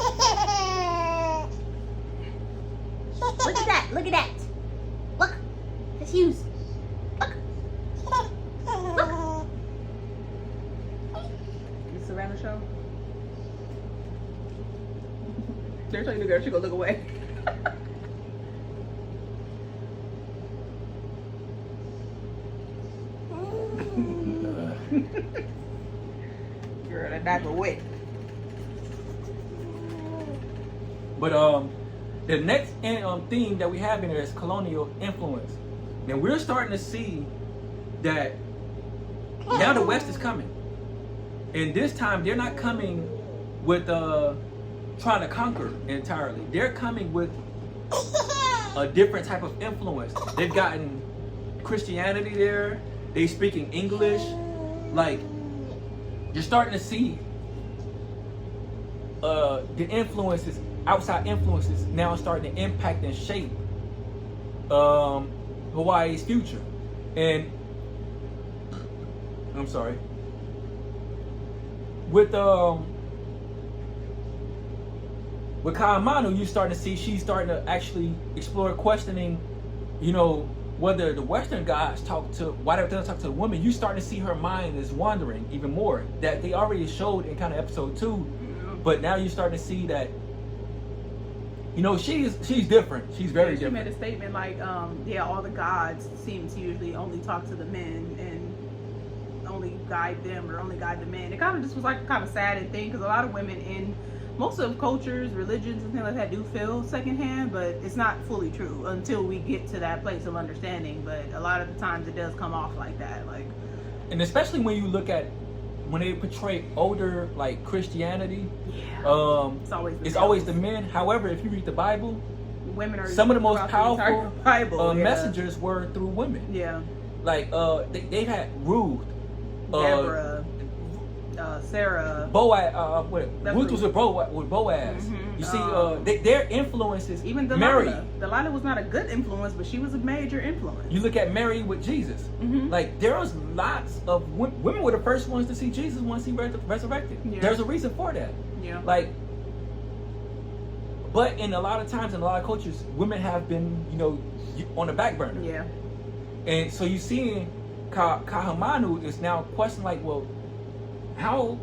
Look at that. Look. That's huge. Look. The Savannah show? They're telling the girl she gonna look away. Girl, that diaper wet. But the next theme that we have in there is colonial influence. Now we're starting to see that now the West is coming, and this time they're not coming with trying to conquer entirely. They're coming with a different type of influence. They've gotten Christianity there. They speaking English. Like, you're starting to see the influences, outside influences, now starting to impact and shape Hawaii's future. And I'm sorry. With Kaimanu, you're starting to see she's starting to actually explore questioning, whether the Western gods why they don't talk to the women. You starting to see her mind is wandering even more. That they already showed in kind of episode 2, but now you're starting to see that, she's different. She's very different. She made a statement like, all the gods seem to usually only talk to the men and only guide them or only guide the men. It kind of just was like kind of sad and thing, because a lot of women in most of cultures, religions, and things like that do feel secondhand, but it's not fully true until we get to that place of understanding. But a lot of the times it does come off like that, and especially when you look at when they portray older like Christianity, it's always the men. However, if you read the Bible, women are some of the most powerful Bible, messengers were through women. Yeah. Like they've had Ruth, Deborah, Sarah, Boaz. That's Ruth was Ruth. with Boaz. Mhm. You see, their influences. even Mary. Delilah. Delilah was not a good influence, but she was a major influence. You look at Mary with Jesus. Mhm. Like there was lots of women were the first ones to see Jesus once he resurrected. Yeah. There's a reason for that. Yeah. Like, but in a lot of times in a lot of cultures, women have been, on the back burner. Yeah. And so you see, Kahamanu is now questioning, like, well, how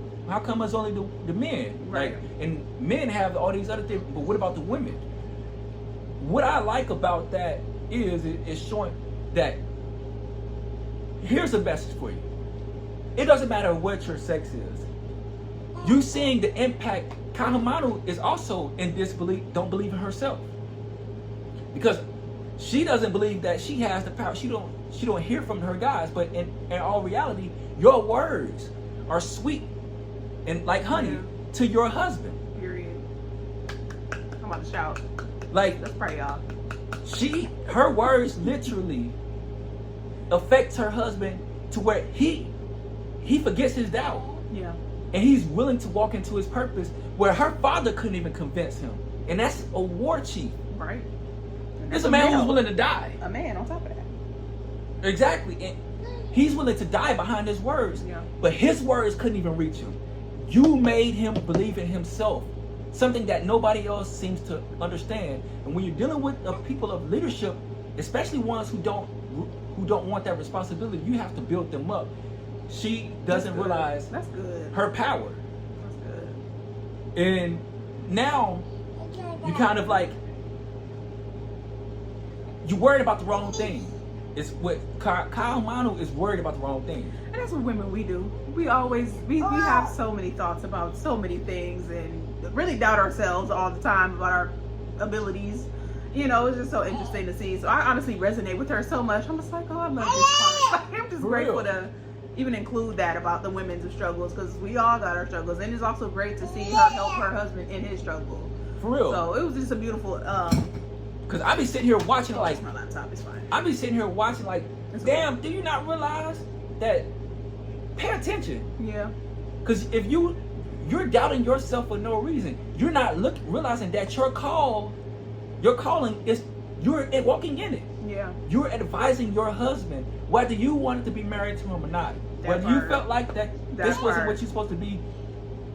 come it's only the men? Right. Like, and men have all these other things, but what about the women? What I like about that is it's showing that here's a message for you. It doesn't matter what your sex is. You seeing the impact. Kahamanu is also in disbelief, don't believe in herself. Because she doesn't believe that she has the power. She don't hear from her guys, but in all reality, your words are sweet and like honey to your husband. Period. I'm about to shout. Like, Let's pray, y'all. her words literally affects her husband to where he forgets his doubt. Yeah. And he's willing to walk into his purpose where her father couldn't even convince him. And that's a war chief. Right. And This that's is a man male. who's willing to die. A man on top of that. Exactly. And he's willing to die behind his words. Yeah. But his words couldn't even reach him. You made him believe in himself. Something that nobody else seems to understand. And when you're dealing with people of leadership, especially ones who don't want that responsibility, you have to build them up. She doesn't realize That's good. her power. That's good. And now you kind of like you're worried about the wrong thing. It's what Kyle Manu is worried about the wrong thing. And that's what women we do. We always we have so many thoughts about so many things and really doubt ourselves all the time about our abilities. It's just so interesting to see. So I honestly resonate with her so much. I'm just like, oh, I love this part. I'm just For grateful real. to even include that about the women's struggles, because we all got our struggles, and it's also great to see her help her husband in his struggle. For real. So it was just a beautiful. Because I be sitting here watching like it's my laptop. It's fine. I be sitting here watching like, damn, do you not realize that? Pay attention. Yeah. Because if you're doubting yourself for no reason, you're not realizing that your calling is you're walking in it. Yeah. You're advising your husband whether you wanted to be married to him or not. That Whether you part. felt like that this wasn't what you're supposed to be.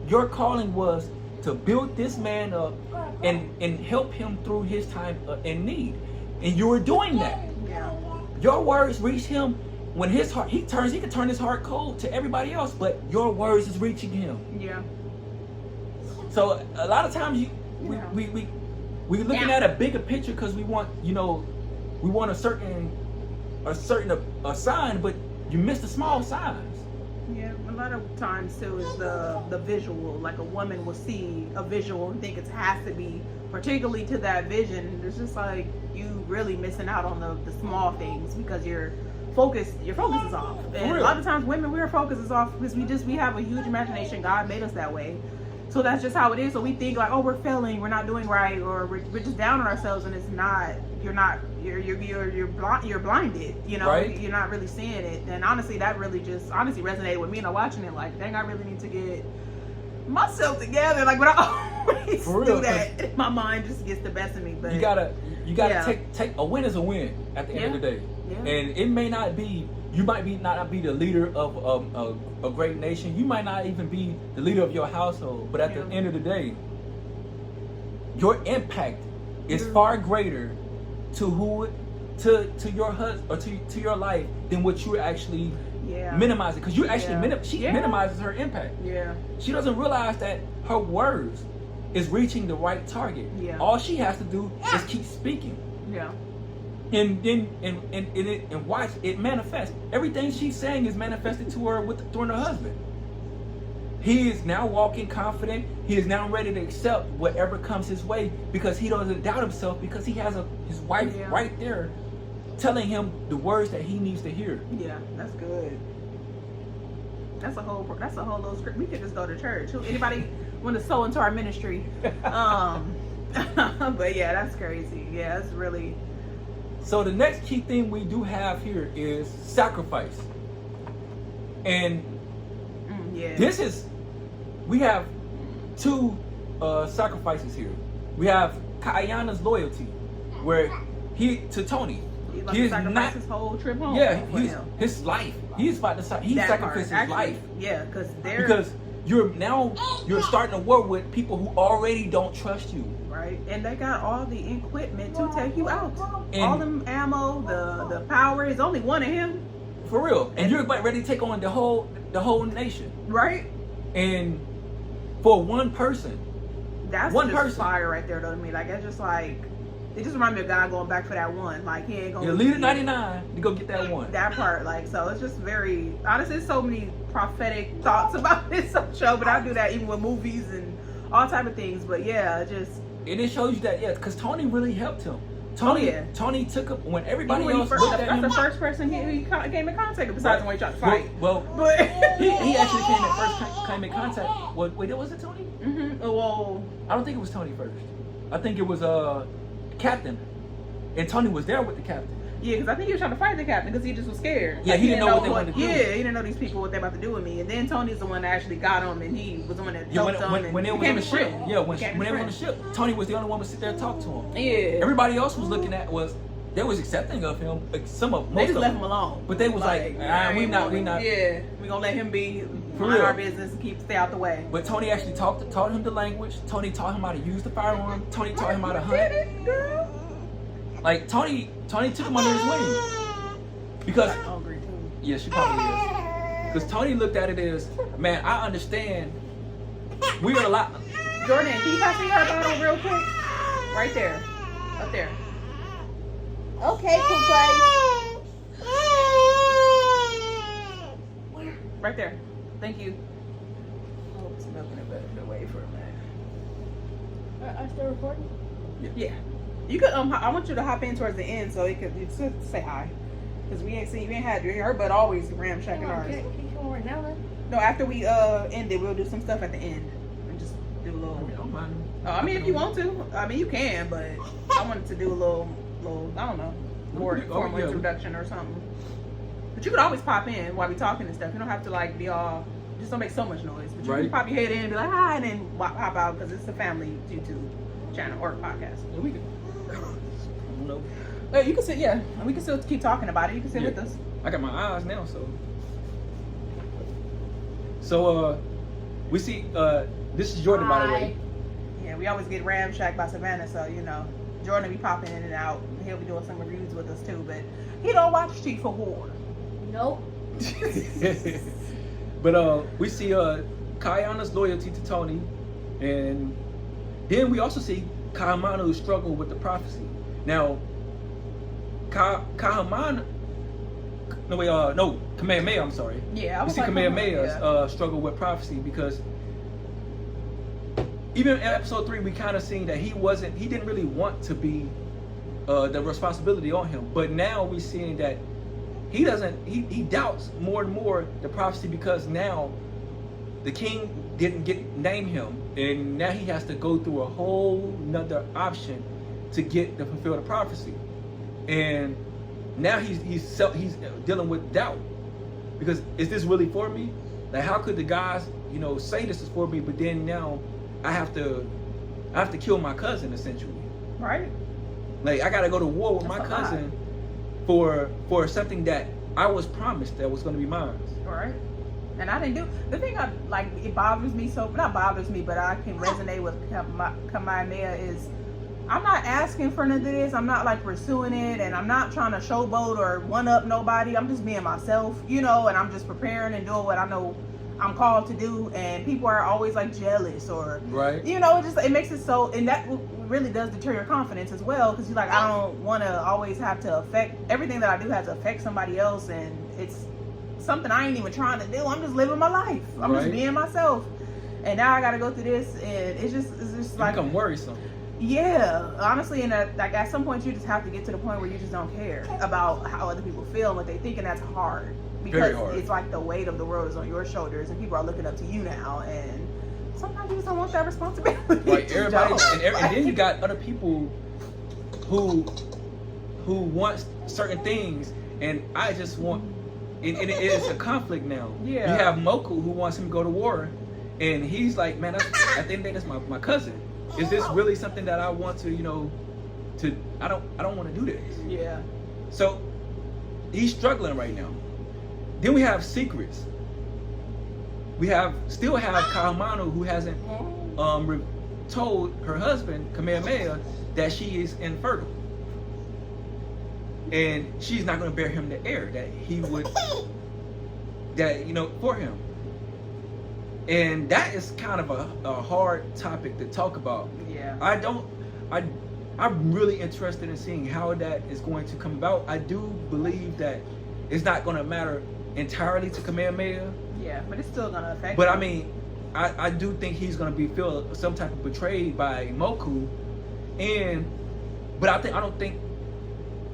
Your calling was to build this man up and help him through his time in need. And you were doing that. Yeah. Your words reach him when his heart he can turn his heart cold to everybody else, but your words is reaching him. Yeah. So a lot of times we looking at a bigger picture because we want a certain sign, but you miss the small signs. Yeah, a lot of times too is the visual. Like a woman will see a visual and think it has to be particularly to that vision. It's just like you really missing out on the small things because your focus is off. And a lot of times women, our focus is off because we have a huge imagination. God made us that way. So that's just how it is. So we think like, oh, we're failing, we're not doing right, or we're just down on ourselves, and it's not. You're blinded. Right. You're not really seeing it. And honestly, that really just resonated with me. And I'm watching it like, dang, I really need to get myself together. Like, but I always do that. My mind just gets the best of me. But you gotta take a win is a win at the end of the day. Yeah. And it may not be. You might not be the leader of a great nation. You might not even be the leader of your household. But at the end of the day, your impact is far greater to your husband or to your life than what you're actually minimizing. Because you actually minimizes her impact. Yeah. She doesn't realize that her words is reaching the right target. Yeah. All she has to do is keep speaking. Yeah. And watch it manifest. Everything she's saying is manifested to her through her husband. He is now walking confident. He is now ready to accept whatever comes his way because he doesn't doubt himself because he has his wife right there telling him the words that he needs to hear. Yeah, that's good. That's a whole little script. We could just go to church. Anybody want to sow into our ministry? But yeah, that's crazy. Yeah, it's really. So the next key thing we do have here is sacrifice. And Yeah. this is, we have two sacrifices here. We have Kayana's loyalty, where to Tony. He's about He to is sacrifice not, his whole trip home. yeah, for him. his life. He's about to sacrifice his life. Yeah, Because you're starting a war with people who already don't trust you. right, and they got all the equipment to take you out. And all them ammo, the power. Is only one of him, for real. And you're about ready to take on the whole nation. right? And for one person. That's One just person. fire right there, though, to me. Like, it's just like, it just reminds me of God going back for that one. Like, he ain't gonna You leave the 99 to go get that one. that part. Like, so it's just very, honestly, there's so many prophetic thoughts about this show, but I do that even with movies and all type of things. But yeah, just And it shows you that, yeah, because Tony really helped him. Tony, yeah. Tony took up when everybody even when else he first, looked at that's him. the first person he came in contact with, besides when he tried to fight. Well, But he actually came in contact. Wait, was it Tony? Well, I don't think it was Tony first. I think it was Captain, and Tony was there with the captain. yeah, because I think he was trying to fight the captain because he just was scared. Yeah, Like, he didn't know what they wanted to do. Yeah, he didn't know these people what they about to do with me. And then Tony's the one that actually got him, and he was the one that Yeah, helped him. when they and was on became the his ship. friend. Yeah, when Became they his were on the friend. ship, Tony was the only one to sit there and talk to him. Yeah. Everybody else was looking at they was accepting of him. Like They most just of left them. him alone. But they was like, we not. Yeah, we gonna let him be, For mind real. our business, and stay out the way. But Tony actually taught him the language. Tony taught him how to use the firearm. Tony taught him how to hunt. Girl. Like Tony took him under his wing. Because I'm hungry too. yeah, she probably is. Because Tony looked at it as, man, I understand. We are a lot. Jordan, can you pass me her bottle real quick? Right there, up there. Okay, cool place. Right there. Thank you. Oh, it's milking it better away for a minute. Are still recording? Yeah. You could I want you to hop in towards the end so you could say hi. Because we ain't had her but always ramshacking ours. Can you come over now then? No, after we end it, we'll do some stuff at the end. And just do a little Don't mind. I mean if you want to. I mean you can, but I wanted to do a little I don't know, more formal introduction or something. But you could always pop in while we talking and stuff. You don't have to like be all, just don't make so much noise. But you can pop your head in and be like, hi, and then hop out because it's a family YouTube channel or podcast. Yeah, we can. No. But you can sit, yeah, and we can still keep talking about it. You can sit with us. I got my eyes now, so we see this is Jordan, by the way. Yeah, we always get ramshacked by Savannah, so you know, Jordan be popping in and out. He'll be doing some reviews with us too, but he don't watch Chief of War. Nope. But we see Kayana's loyalty to Tony, and then we also see Kahamana's struggle with the prophecy. Now, Kahamana, Kamehameha, I'm sorry. Yeah, I we was see like, Kamehameha's struggle with prophecy because even in episode 3, we kind of seen that he didn't really want to be the responsibility on him. But now we're seeing that he doubts more and more the prophecy because now the king didn't name him, and now he has to go through a whole nother option to fulfill the prophecy. And now he's dealing with doubt because is this really for me? Like, how could the guys say this is for me, but then now I have to kill my cousin essentially, right? Like I gotta go to war with my cousin for something that I was promised that was going to be mine. Right. And I didn't do the thing. It bothers me not bothers me, but I can resonate with Kamehameha is I'm not asking for none of this. I'm not like pursuing it, and I'm not trying to showboat or one up nobody. I'm just being myself, and I'm just preparing and doing what I know I'm called to do. And people are always like jealous or right. It makes it so, and that really does deter your confidence as well because you're like, I don't want to always have to affect everything that I do has to affect somebody else, and it's something I ain't even trying to do. I'm just living my life. I'm just being myself, and now I got to go through this, and it's just like become worrisome. Yeah, honestly, and like at some point you just have to get to the point where you just don't care about how other people feel and what they think, and that's hard because it's like the weight of the world is on your shoulders, and people are looking up to you now, and sometimes you just don't want that responsibility. Like everybody, and then you got other people who who wants certain things, and I just want. And it is a conflict now. Yeah. You have Moku who wants him to go to war, and he's like, man, at the end of the day, that's my cousin. Is this really something that I want to, I don't want to do this. Yeah. So he's struggling right now. Then we have secrets. We still have Kahamanu who hasn't told her husband Kamehameha that she is infertile, and she's not going to bear him the heir that he would, for him. And that is kind of a hard topic to talk about. Yeah. I'm really interested in seeing how that is going to come about. I do believe that it's not going to matter entirely to Kamehameha. Yeah, but it's still going to affect But him. I mean, I do think he's going to feel some type of betrayed by Moku, but I don't think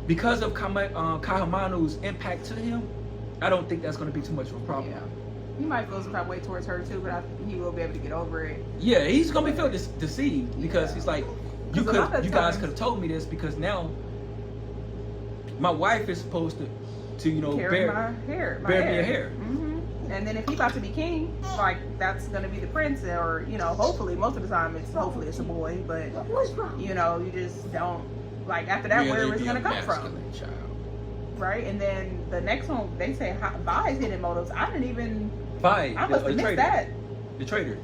because of Kahamanu's impact to him, I don't think that's going to be too much of a problem. Yeah. He might feel some type of way towards her too, but I think he will be able to get over it. Yeah, he's going to be feel deceived because he's like, you guys could have told me this, because now my wife is supposed to Carry my hair. bear me a hair. Mm-hmm. And then if he's about to be king, like that's gonna be the prince, or hopefully most of the time it's a boy, but you just don't like after that where it's gonna come from, child. right? And then the next one they say Vi's hidden motives. I Vi, must have missed that. The traitor.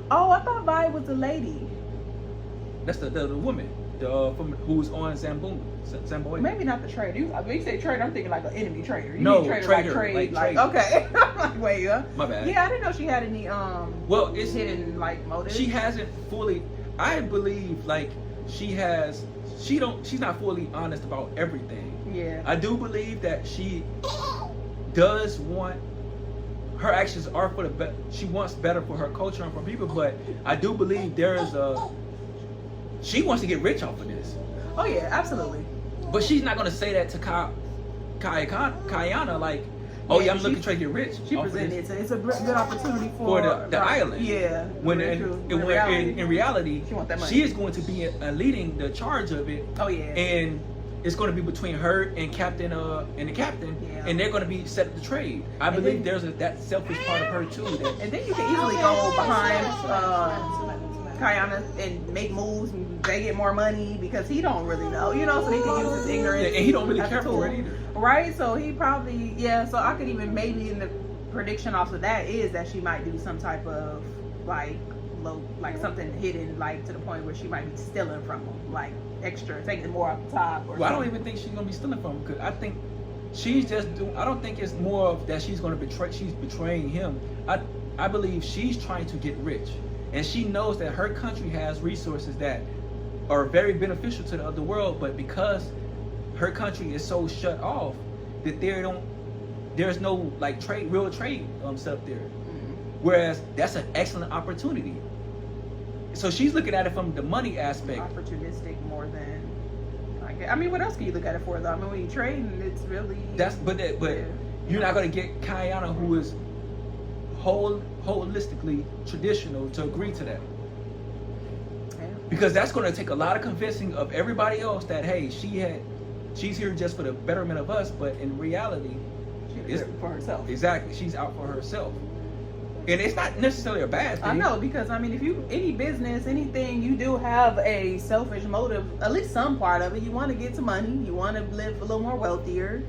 Oh, I thought Vi was the lady. That's the woman, from who's on Zamboy. Maybe not the traitor. When you say traitor, I'm thinking like an enemy traitor. You No, mean traitor, traitor, like like okay. I'm like, wait, My bad. Yeah, I didn't know she had any Well, it's hidden like motives. She hasn't fully. I believe like she's not fully honest about everything. Yeah. I do believe that she does want. Her actions are for the better. She wants better for her culture and for people, but I do believe she wants to get rich off of this. Oh yeah, absolutely. But she's not gonna say that to Kayana like, oh yeah, I'm looking to try to get rich. She off of presented this. it's a good opportunity for the island. Yeah. When reality, in reality, she want that money. she is going to be leading the charge of it. Oh yeah. And it's going to be between her and Captain and the captain, Yeah. and they're going to be set the trade. I And believe then- there's that selfish part of her too. And then you can easily go behind Kayana and make moves and they get more money because he don't really know, so he can use his ignorance. And he don't really as a care for it tool. either. Right? So he probably, so I could even maybe in the prediction off of that is that she might do some type of like something hidden, like to the point where she might be stealing from him, like extra, taking more off the top. Or Well, I don't something. even think she's going to be stealing from him, because I think she's just doing. I don't think it's more of that she's going to betray. She's betraying him. I believe she's trying to get rich, and she knows that her country has resources that are very beneficial to the other world, but because her country is so shut off that there's no like real trade stuff there. Mhm. Whereas that's an excellent opportunity. So she's looking at it from the money aspect. Opportunistic more than. I mean, what else can you look at it for though? I mean, when you trade, it's really. But Yeah. you're not going to get Kayana, who is holistically traditional, to agree to that. Yeah. Because that's going to take a lot of convincing of everybody else that, hey, she's here just for the betterment of us, but in reality, She's for herself. exactly, she's out for herself. And it's not necessarily a bad thing. I know, because I mean, if you any business, anything, you do have a selfish motive. At least some part of it. You want to get some money. You want to live a little more wealthier.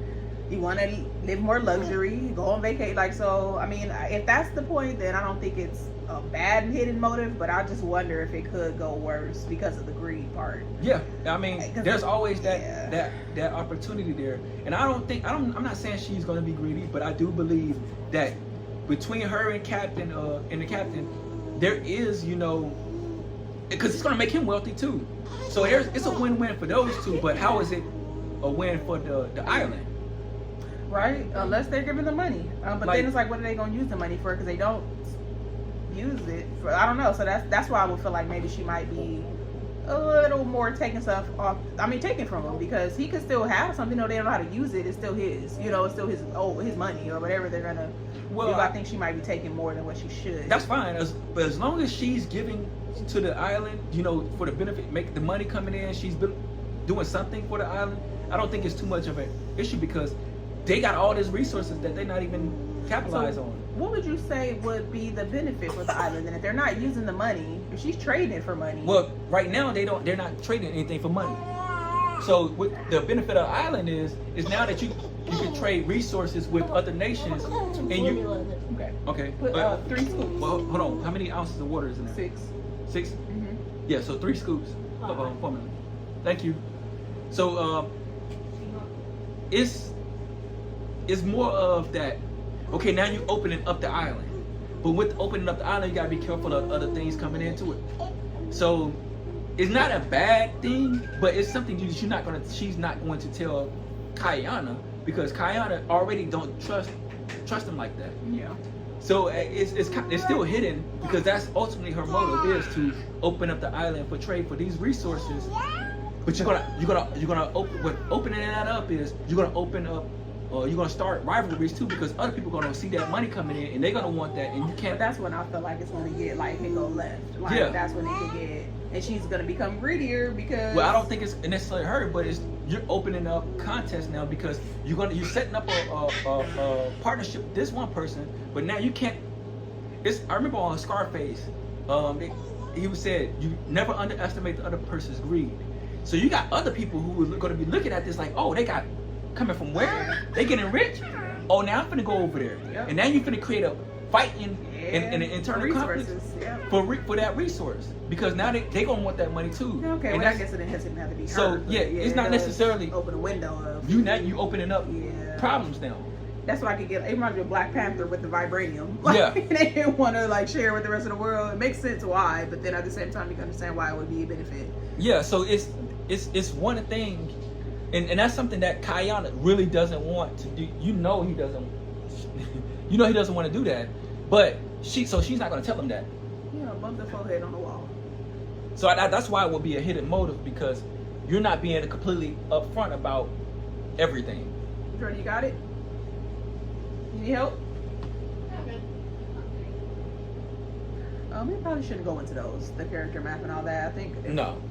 You want to live more luxury. Go on vacation. Like so. I mean, if that's the point, then I don't think it's a bad hidden motive. But I just wonder if it could go worse because of the greed part. Yeah, I mean, there's always Yeah. that opportunity there, and I'm not saying she's going to be greedy, but I do believe that between her and the captain, there is, because it's going to make him wealthy too. So it's a win-win for those two. But how is it a win for the island? Right? Unless they're giving the money. But Like- then it's like, what are they going to use the money for? Because they don't use it for, I don't know. So that's why I would feel like maybe she might be a little more taking stuff off. I mean, taking from him, because he could still have something. They don't know how to use it. It's still his. It's still his money or whatever they're gonna. Well, I think she might be taking more than what she should. That's fine, but as long as she's giving to the island, for the benefit, make the money coming in, she's been doing something for the island. I don't think it's too much of an issue because they got all these resources that they're not even capitalized on. What would you say would be the benefit for the island? And if they're not using the money, if she's trading it for money. Well, right now they're not trading anything for money. So what the benefit of the island is now that you can trade resources with other nations and you okay. Put 3 scoops. Well, hold on. How many ounces of water is in there? 6. 6? Mm-hmm. Yeah, so 3 scoops of formula. Thank you. So it's more of that. Okay, now you're opening up the island, but with opening up the island, you gotta be careful of other things coming into it. So it's not a bad thing, but it's something she's not going to tell Kayana because Kayana already don't trust him like that. Yeah. So it's still hidden because that's ultimately her motive is to open up the island for trade for these resources. But you're gonna opening that up is you're gonna open up. You're gonna start rivalries too because other people are gonna see that money coming in and they're gonna want that and you can't. But that's when I feel like it's gonna get like it go left. Like that's when it could get, and she's gonna become greedier because. Well, I don't think it's necessarily her, but you're opening up contests now because you're setting up a partnership with this one person, but now you can't. I remember on Scarface, he said you never underestimate the other person's greed. So you got other people who are going to be looking at this like, oh, they got. Coming from where? They getting rich? Oh, now I'm finna go over there. Yep. And now you finna create a fight in an internal conflict for that resource. Because now they gonna want that money too. Okay, and well, I guess it doesn't have to be her. So it's not necessarily open a window of you opening up problems now. That's what I could get. It reminds me of Black Panther with the vibranium. Yeah. They didn't want to like share with the rest of the world. It makes sense why, but then at the same time you can understand why it would be a benefit. Yeah, so it's one thing. And that's something that Kayana really doesn't want to do. He doesn't want to do that. But she's not going to tell him that. Bump the forehead on the wall. So that's why it will be a hidden motive because you're not being completely upfront about everything. Jordan, you got it? You need help? We probably shouldn't go into the character map and all that. I think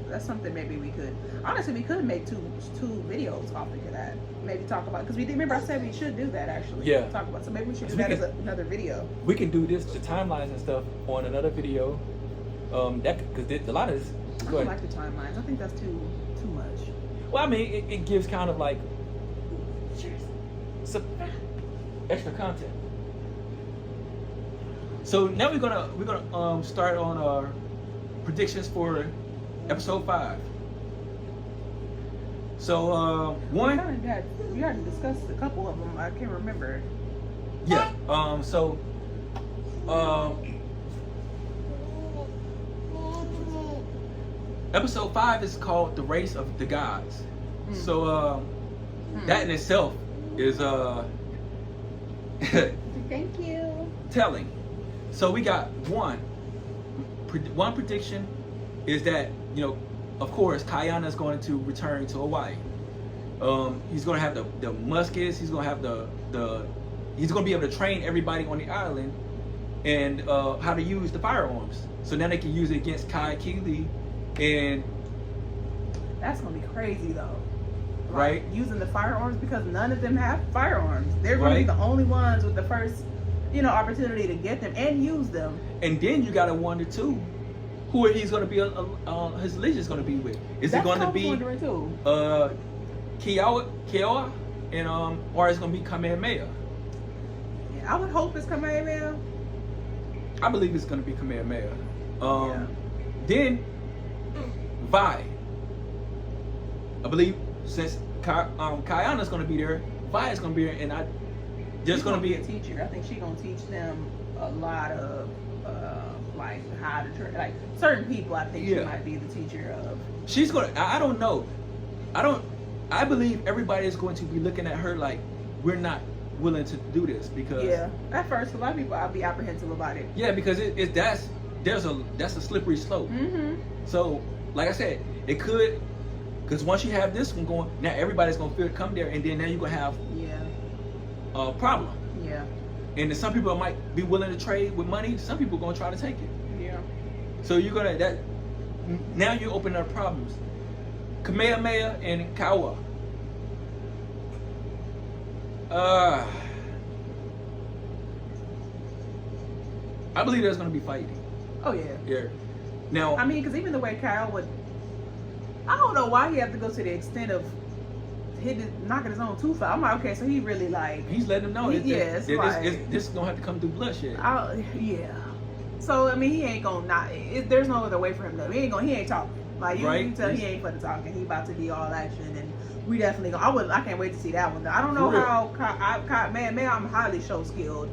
that's something maybe we could. Honestly, we could make two videos off of that. Maybe talk about because we remember I said we should do that actually. Yeah. Talk about so maybe we should do that as another video. We can do the timelines and stuff on another video. Because a lot of this. I don't like the timelines. I think that's too much. Well, I mean, it gives kind of like some extra content. So now we're gonna start on our predictions for episode 5. So one. We already discussed a couple of them. I can't remember. Yeah. Episode 5 is called "The Race of the Gods." So that in itself is Thank you. telling. So we got one prediction is that, of course, Kayana is going to return to Hawaii. He's going to have the muskets. He's going to have he's going to be able to train everybody on the island and how to use the firearms. So now they can use it against Kai Keeley and that's going to be crazy though. Right? Using the firearms because none of them have firearms. They're going to be the only ones with the first opportunity to get them and use them. And then you gotta wonder too, who he's gonna be his allegiance gonna be with. Is it gonna be Kiowa and or is it gonna be Kamehameha? Yeah, I would hope it's Kamehameha. I believe it's gonna be Kamehameha. Then Vi. I believe since Kayana's gonna be there, Vi is gonna be there, and there's gonna be a teacher. I think she's gonna teach them a lot of like how to train. Like certain people, I think she might be the teacher of. She's gonna. I don't know. I believe everybody is going to be looking at her like we're not willing to do this because. Yeah. At first, a lot of people I'll be apprehensive about it. Yeah, because that's a slippery slope. Mm-hmm. So, like I said, it could. Because once you have this one going, now everybody's gonna come there, and then now you're gonna have a problem. Yeah. And then some people might be willing to trade with money. Some people are gonna try to take it. Yeah. So now you open up problems. Kamehameha and Kawa. I believe there's gonna be fighting. Oh yeah. Yeah. Now, I mean, because even the way Kyle would, I don't know why he had to go to the extent of knocking his own tooth out. I'm like, okay, so he really like. he's letting them know that Yes, right. this is gonna have to come through bloodshed. Yeah. So I mean, he ain't gonna not. There's no other way for him to. He ain't talking. Like you Right. can tell he ain't for the talking. He about to be all action, and we definitely go. I can't wait to see that one. I don't know how. Man, I'm highly show skilled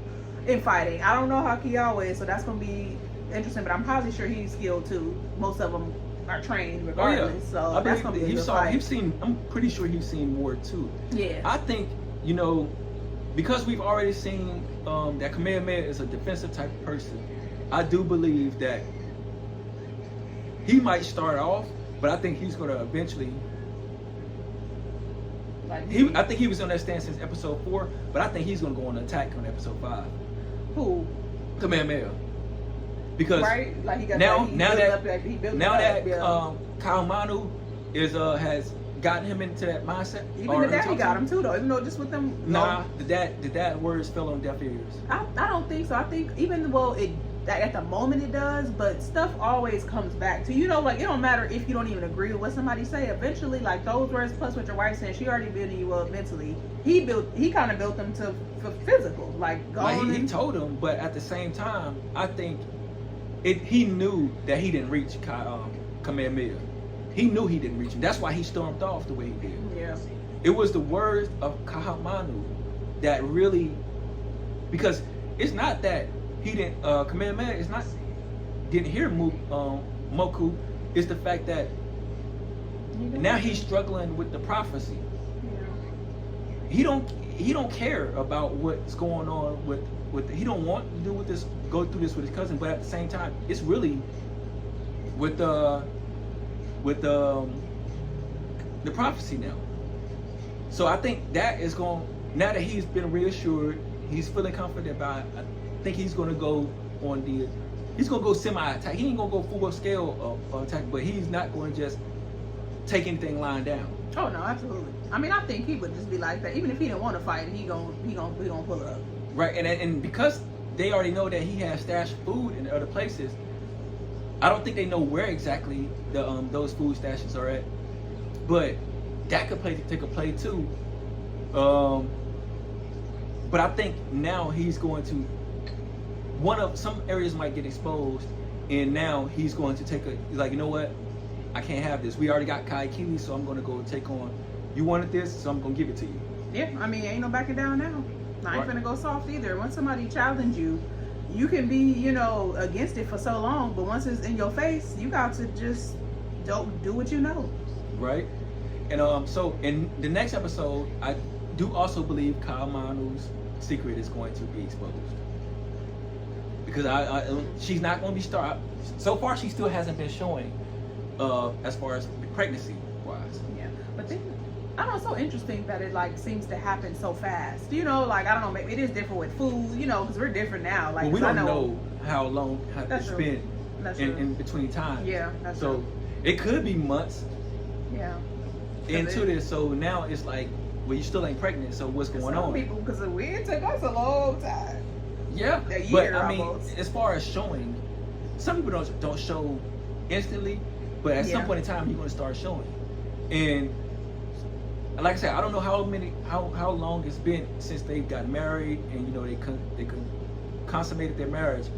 in fighting. I don't know how Kiyao is, so that's gonna be interesting. But I'm highly sure he's skilled too. Most of them are trained regardless. So that's gonna be a good fight. I'm pretty sure he's seen more too. Yeah. I think, because we've already seen that Kamehameha is a defensive type of person. I do believe that he might start off, but I think he's gonna eventually. I think he was on that stand since episode 4, but I think he's gonna go on an attack on episode 5. Who? Kamehameha. Because right? Like he got now that yeah. Kyle Manu has gotten him into that mindset. Even the daddy got him too, though. Even though just with them. Nah, the dad words fell on deaf ears. I don't think so. I think even at the moment it does, but stuff always comes back to like it don't matter if you don't even agree with what somebody say. Eventually, like those words plus what your wife saying, she already building you up mentally. He kind of built them for physical, like he told him, but at the same time, I think he knew that he didn't reach Kamehameha. He knew he didn't reach him. That's why he stormed off the way he did. Yeah. It was the words of Kahamanu that really, because it's not that he didn't Kamehameha didn't hear Moku. It's the fact that now he's struggling with the prophecy. Yeah. He don't care about what's going on with he don't want to go through this with his cousin, but at the same time, it's really with the prophecy now. So I think that is going, now that he's been reassured, he's feeling confident about it, I think he's gonna go semi-attack. He ain't gonna go full scale attack, but he's not gonna just take anything lying down. Oh no, absolutely. I mean, I think he would just be like that. Even if he didn't want to fight, he gonna pull up. Right, and because they already know that he has stashed food in other places, I don't think they know where exactly those food stashes are at. But that could take a play too. But I think now he's going to, some areas might get exposed, and now he's going to you know what? I can't have this. We already got Kai Kiwi, so I'm going to go take on. You wanted this, so I'm going to give it to you. Yeah, I mean, ain't no backing down now. I ain't finna go soft either. Once somebody challenge you, you can be, against it for so long, but once it's in your face, you got to just don't do what you know. Right. And so in the next episode, I do also believe Kyle Manu's secret is going to be exposed. Because she's not going to be so far she still hasn't been showing as far as pregnancy wise. Yeah. But then I don't know, it's so interesting that it seems to happen so fast. I don't know, maybe it is different with food, because we're different now. Like, well, we don't know how long it's been in between times. Yeah, that's so true. It could be months. Yeah. Into this, so now it's like, well, you still ain't pregnant, so what's going on? People, because it took us a long time. Yeah, a year, but I mean, almost. as far as showing, some people don't show instantly, but at some point in time, you're going to start showing. And like I said, I don't know how long it's been since they got married, and they consummated their marriage.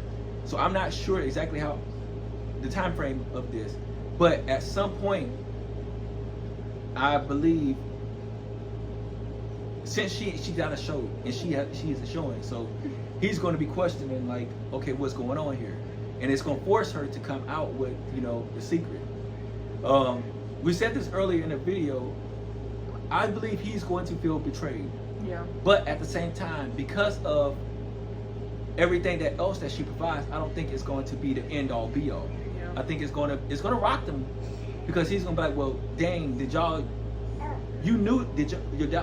So I'm not sure exactly how the time frame of this, but at some point, I believe, since she got a show and she is a showing, so he's going to be questioning like, okay, what's going on here, and it's going to force her to come out with the secret. We said this earlier in the video. I believe he's going to feel betrayed. Yeah. But at the same time, because of everything else that she provides, I don't think it's going to be the end all be all. Yeah. I think it's gonna rock them, because he's gonna be like, well, dang, did your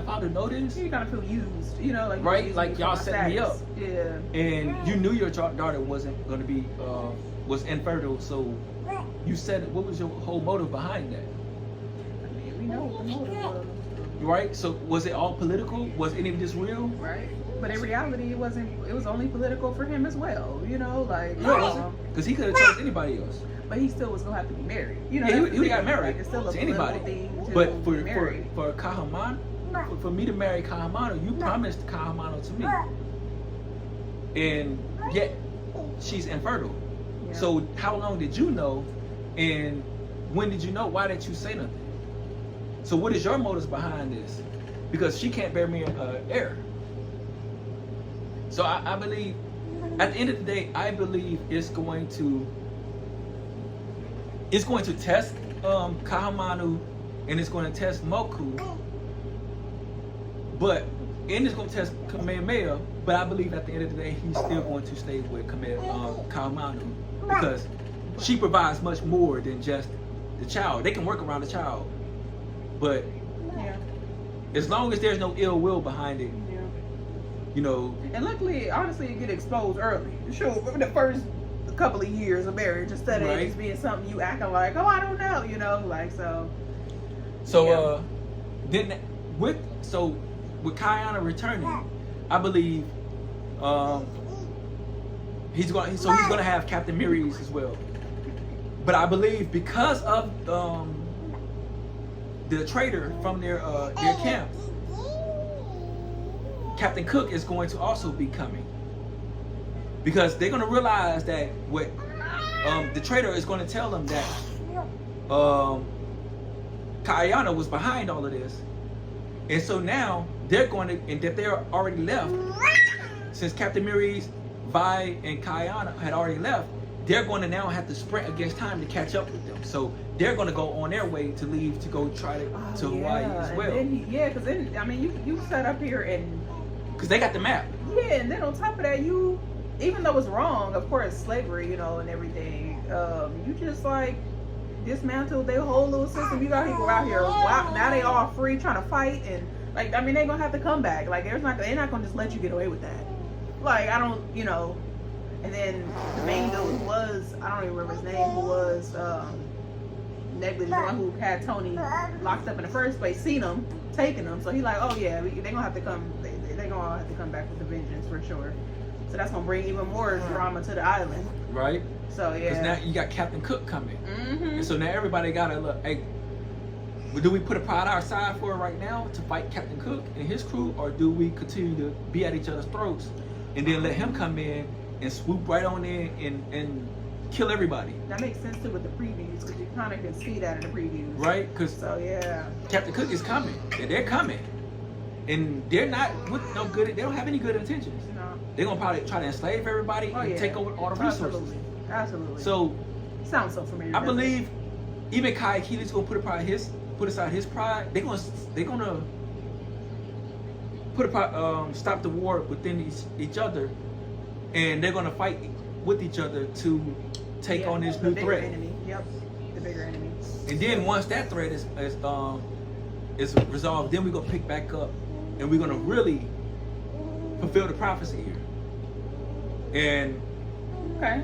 father know this? You kind of feel used, right? Like y'all set me up. Yeah. And you knew your daughter wasn't gonna be was infertile, so you said, what was your whole motive behind that? I mean, we know what the motive was. right? So was it all political? Was any of this real? Right. But in reality, it wasn't. It was only political for him as well. You know, like Because he could have chose anybody else. but he still was gonna have to be married. You know, Yeah, that's he the got thing. married Like, it's still a to anybody. political thing to But be married. for Kahamano, for me to marry Kahamano, you promised Kahamano to me, and yet she's infertile. Yeah. So how long did you know, and when did you know? Why didn't you say nothing? So what is your motives behind this? Because she can't bear me heir. So I believe, at the end of the day, I believe it's going to test Kahamanu, and it's going to test Moku, and it's going to test Kamehameha. But I believe at the end of the day, he's still going to stay with Kahamanu, because she provides much more than just the child. They can work around the child, but Yeah. as long as there's no ill will behind it, Yeah. you know. And luckily, honestly, it get exposed early. Sure, the first couple of years of marriage, instead of it Right. just being something you acting like, oh, I don't know, you know, like so. So Yeah. then with Kayana returning, I believe he's gonna have Captain Miries as well. But I believe because of the traitor from their camp, Captain Cook is going to also be coming, because they're going to realize that what the traitor is going to tell them that Kayana was behind all of this, and so now they're going to, and that they're already left, since Captain Miries, Vi, and Kayana had already left. They're going to now have to sprint against time to catch up with them. So they're going to go on their way to leave to go try to Hawaii as well. Because then, I mean, you sat up here and Because they got the map. yeah, and then on top of that, you, even though it's wrong, of course, slavery, you know, and everything, you just like dismantled their whole little system. You got people out here, wow, now they all free trying to fight, and like, I mean, they're gonna have to come back. Like, they're not gonna just let you get away with that. Like, I don't, you know. And then the main dude who was, I don't even remember his name, who was negligent, the one who had Tony locked up in the first place, seen him, taking him. So he like, oh yeah, they're gonna have to come, they're gonna have to come back with the vengeance for sure. So that's gonna bring even more drama to the island. Right? So yeah. Because now you got Captain Cook coming. Mm-hmm. And so now everybody gotta look, hey, do we put a pride our side for it right now to fight Captain Cook and his crew, or do we continue to be at each other's throats and then let him come in and swoop right on in and kill everybody? That makes sense too with the previews, because you kind of can see that in the previews. Right? Because So yeah. Captain Cook is coming. They're coming. And they're not with no good, they don't have any good intentions. No. They're gonna probably try to enslave everybody and take over all the resources. Absolutely. Absolutely. So sounds so familiar. I doesn't it? believe even Kai Keely's gonna put aside his pride. They're gonna stop the war within each other, and they're gonna fight with each other to take on this new bigger threat. Enemy. Yep, the bigger enemy. And then once that threat is resolved, then we're gonna pick back up, and we're gonna really fulfill the prophecy here. And Okay.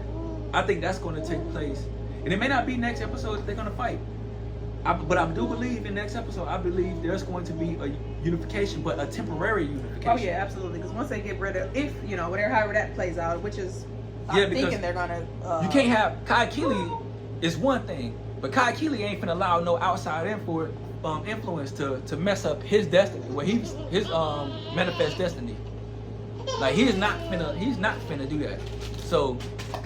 I think that's going to take place, and it may not be next episode that they're going to fight. But I do believe in next episode, I believe there's going to be a unification, but a temporary unification. Oh yeah, absolutely. Because once they get rid of, if you know, whatever, however that plays out, which is, Yeah, I'm because thinking they're gonna. You can't have Kai Keely is one thing, but Kai Keely ain't finna allow no outside influence to mess up his destiny, where his manifest destiny. Like he's not finna do that. So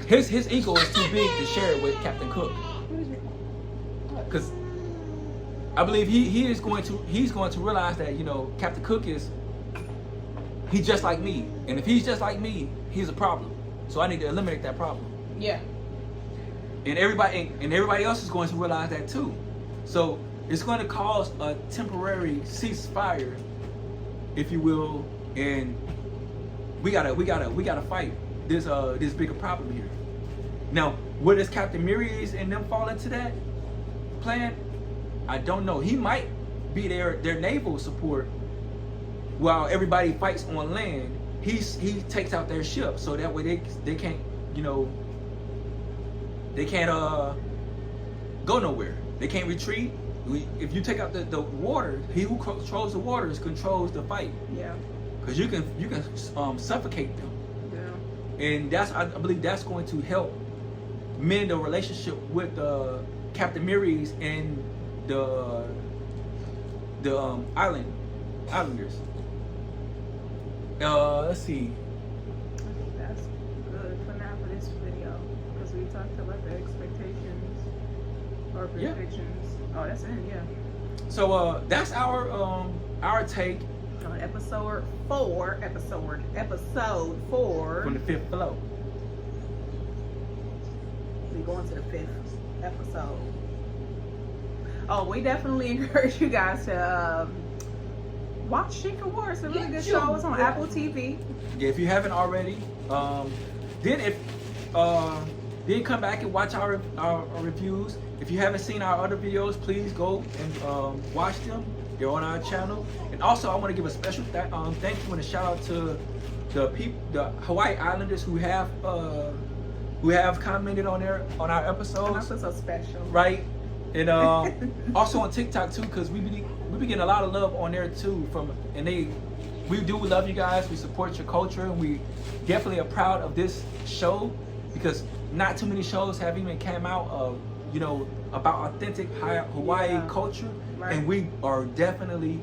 his ego is too big to share it with Captain Cook. Because I believe he's going to realize that, you know, Captain Cook he's just like me, and if he's just like me, he's a problem. So I need to eliminate that problem. Yeah. And everybody else is going to realize that too. So it's going to cause a temporary ceasefire, if you will, and we gotta fight this bigger problem here. Now, where does Captain Miries and them fall into that plan? I don't know. He might be their naval support while everybody fights on land. He takes out their ship, so that way they can't, you know, they can't go nowhere. They can't retreat. if you take out the water, he who controls the waters controls the fight. Yeah. Because you can suffocate them. Yeah. And I believe that's going to help mend the relationship with Captain Mary's and the Islanders. Let's see. I think that's good for now for this video because we talked about the expectations or predictions. Oh, that's it. Yeah. So that's our take On episode 4 from the 5th flow. We going to the 5th episode. Oh, we definitely encourage you guys to watch Chief of War. It's a really good show. It's on Apple TV. Yeah, if you haven't already, then come back and watch our reviews. If you haven't seen our other videos, please go and watch them. They're on our channel. And also, I want to give a special thank you and a shout out to the Hawaii Islanders who have commented on our episodes. And that's so special, right? And also on TikTok too, because we be getting a lot of love on there too. We do love you guys. We support your culture, and we definitely are proud of this show because not too many shows have even come out of about authentic Hawaii culture, right. And we are definitely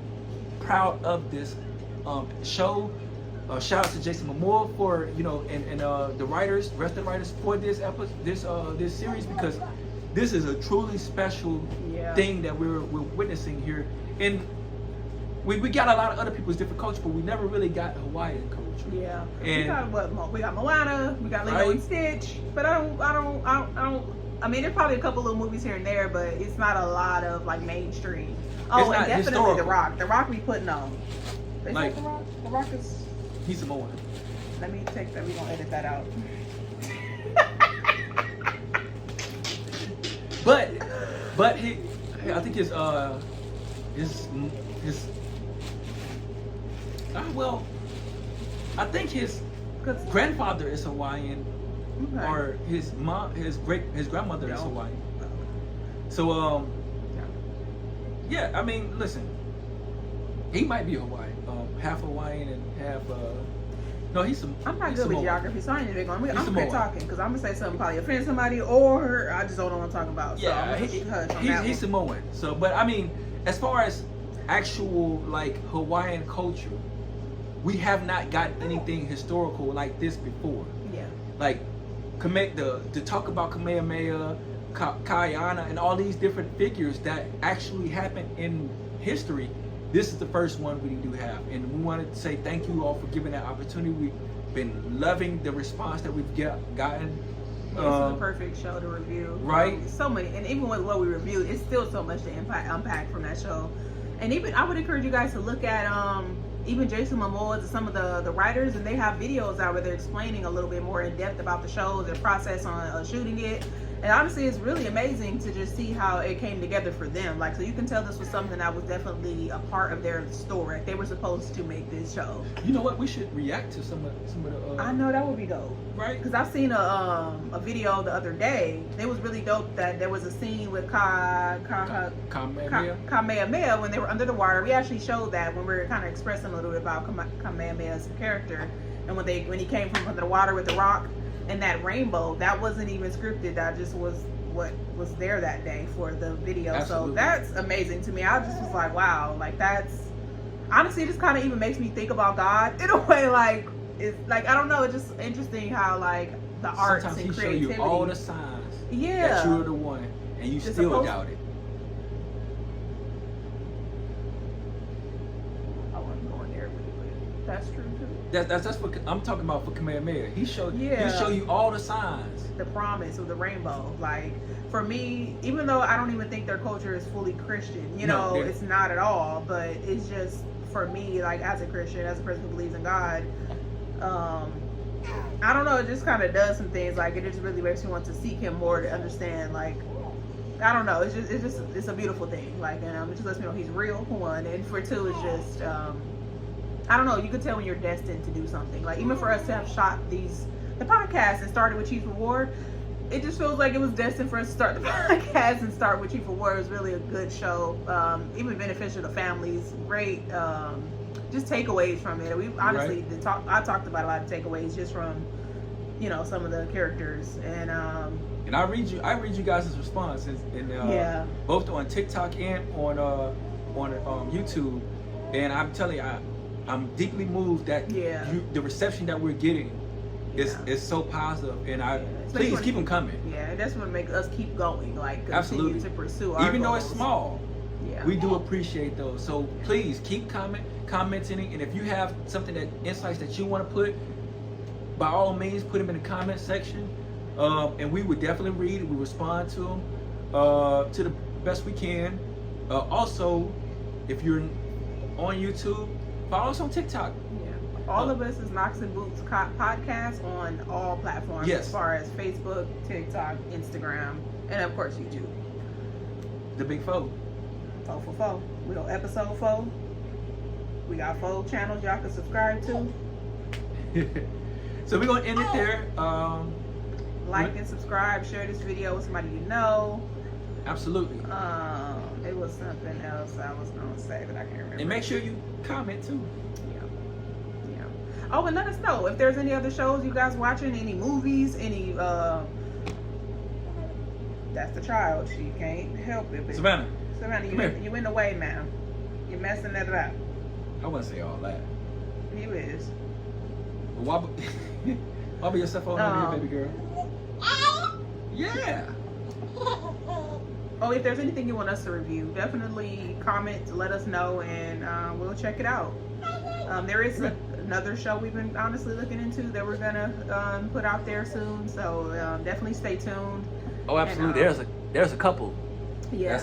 proud of this show. Shout out to Jason Momoa for and the writers, rest of the writers for this episode, this series, because this is a truly special thing that we're witnessing here. And we got a lot of other people's different culture, but we never really got Hawaiian culture. Yeah. And we got Moana, we got Lilo and Stitch, but I mean, there's probably a couple little movies here and there, but it's not a lot of like mainstream. Oh, and definitely historical. The Rock. The Rock we putting on. They like The Rock. The Rock is. He's Samoan. Let me take that. We're gonna edit that out. But I think his I think his grandfather is Hawaiian, or his grandmother is Hawaiian. So yeah, I mean, listen, he might be Hawaiian, half Hawaiian and half no, I'm not good with geography, so I ain't even going. I'm okay talking because I'm gonna say something probably offend somebody, or I just don't know what I'm talking about. So yeah, he's Samoan. So, but I mean, as far as actual like Hawaiian culture, we have not got anything historical like this before. Yeah. Like, to talk about Kamehameha, Kaiana, and all these different figures that actually happened in history. This is the first one we do have, and we wanted to say thank you all for giving that opportunity. We've been loving the response that we've gotten. This is a perfect show to review. Right. So many, and even with what we reviewed, it's still so much to unpack from that show. And even I would encourage you guys to look at even Jason Momoa and some of the writers, and they have videos out where they're explaining a little bit more in depth about the show, their process on shooting it. And honestly, it's really amazing to just see how it came together for them. Like, so you can tell this was something that was definitely a part of their story. They were supposed to make this show. You know what? We should react to some of the. I know, that would be dope. Right. Because I've seen a video the other day. It was really dope that there was a scene with Kamehameha when they were under the water. We actually showed that when we were kind of expressing a little bit about Kamehameha's character, and when he came from under the water with the rock. And that rainbow, that wasn't even scripted. That just was what was there that day for the video. Absolutely. So that's amazing to me. I just was like, wow, like that's honestly, it just kind of even makes me think about God in a way. Like it's like, I don't know, it's just interesting how like the arts and creativity. Show you all the signs. Yeah. That you're the one, and you still doubt it. I wasn't going there with it, but that's true too. That's what I'm talking about for Kamehameha. He show you all the signs. The promise of the rainbow. Like for me, even though I don't even think their culture is fully Christian, it's not at all. But it's just for me, like as a Christian, as a person who believes in God, I don't know. It just kind of does some things. Like it just really makes me want to seek Him more to understand. Like I don't know. It's a beautiful thing. Like it just lets me know He's real for one, and for two, it's just. I don't know, you can tell when you're destined to do something. Like even for us to have shot the podcast and started with Chief of War, it just feels like it was destined for us to start the podcast and start with Chief of War. It was really a good show, even beneficial to families. Great, just takeaways from it. We honestly I talked about a lot of takeaways just from some of the characters and I read you guys' response and both on TikTok and on YouTube, and I'm telling you, I'm deeply moved that the reception that we're getting is so positive, and please keep them coming. Yeah, that's what makes us keep going, like continue Absolutely. to pursue our even goals. though it's small. Yeah, we do appreciate those. So please keep commenting, and if you have insights that you want to put, by all means, put them in the comment section, and we would definitely read it. We respond to them to the best we can. Also, if you're on YouTube, follow us on TikTok. All of us is Knoxinbootspodcast on all platforms, as far as Facebook, TikTok, Instagram, and of course YouTube. The big 4. 4 for 4. We on episode 4. We got 4 channels y'all can subscribe to. So we're gonna end it there. Like and subscribe. Share this video with somebody you know. Absolutely. It was something else I was gonna say, but I can't remember. And make sure you comment too. Oh, and let us know if there's any other shows you guys watching, any movies, any that's the child. She can't help it. But Savannah, you in the way, ma'am. You're messing it up. I wouldn't say all that. You is. Wobble yourself on over here, baby girl. Yeah. Oh, if there's anything you want us to review, definitely comment, let us know, and we'll check it out. There is another show we've been honestly looking into that we're gonna put out there soon, so definitely stay tuned. Oh, absolutely. And, there's a couple. Yeah.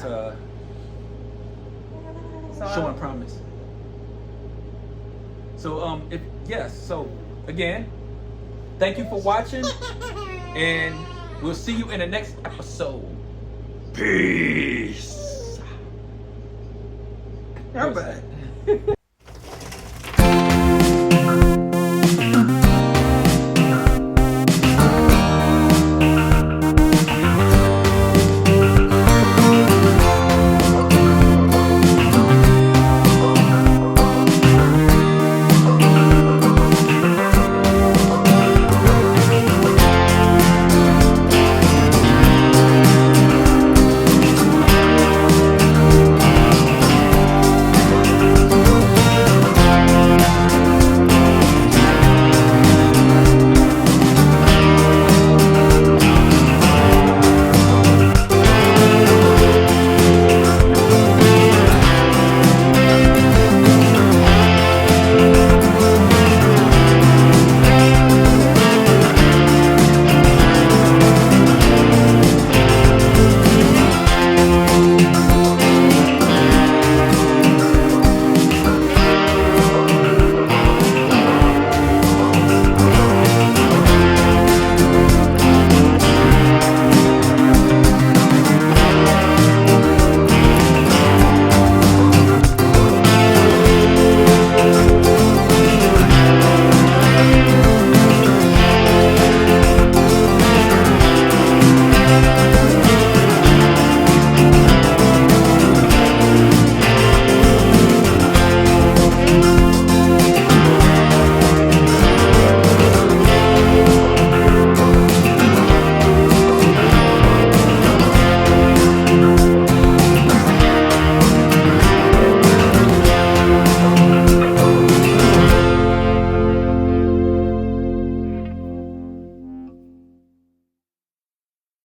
That's showing promise. So so again, thank you for watching, and we'll see you in the next episode. Peace. Everybody.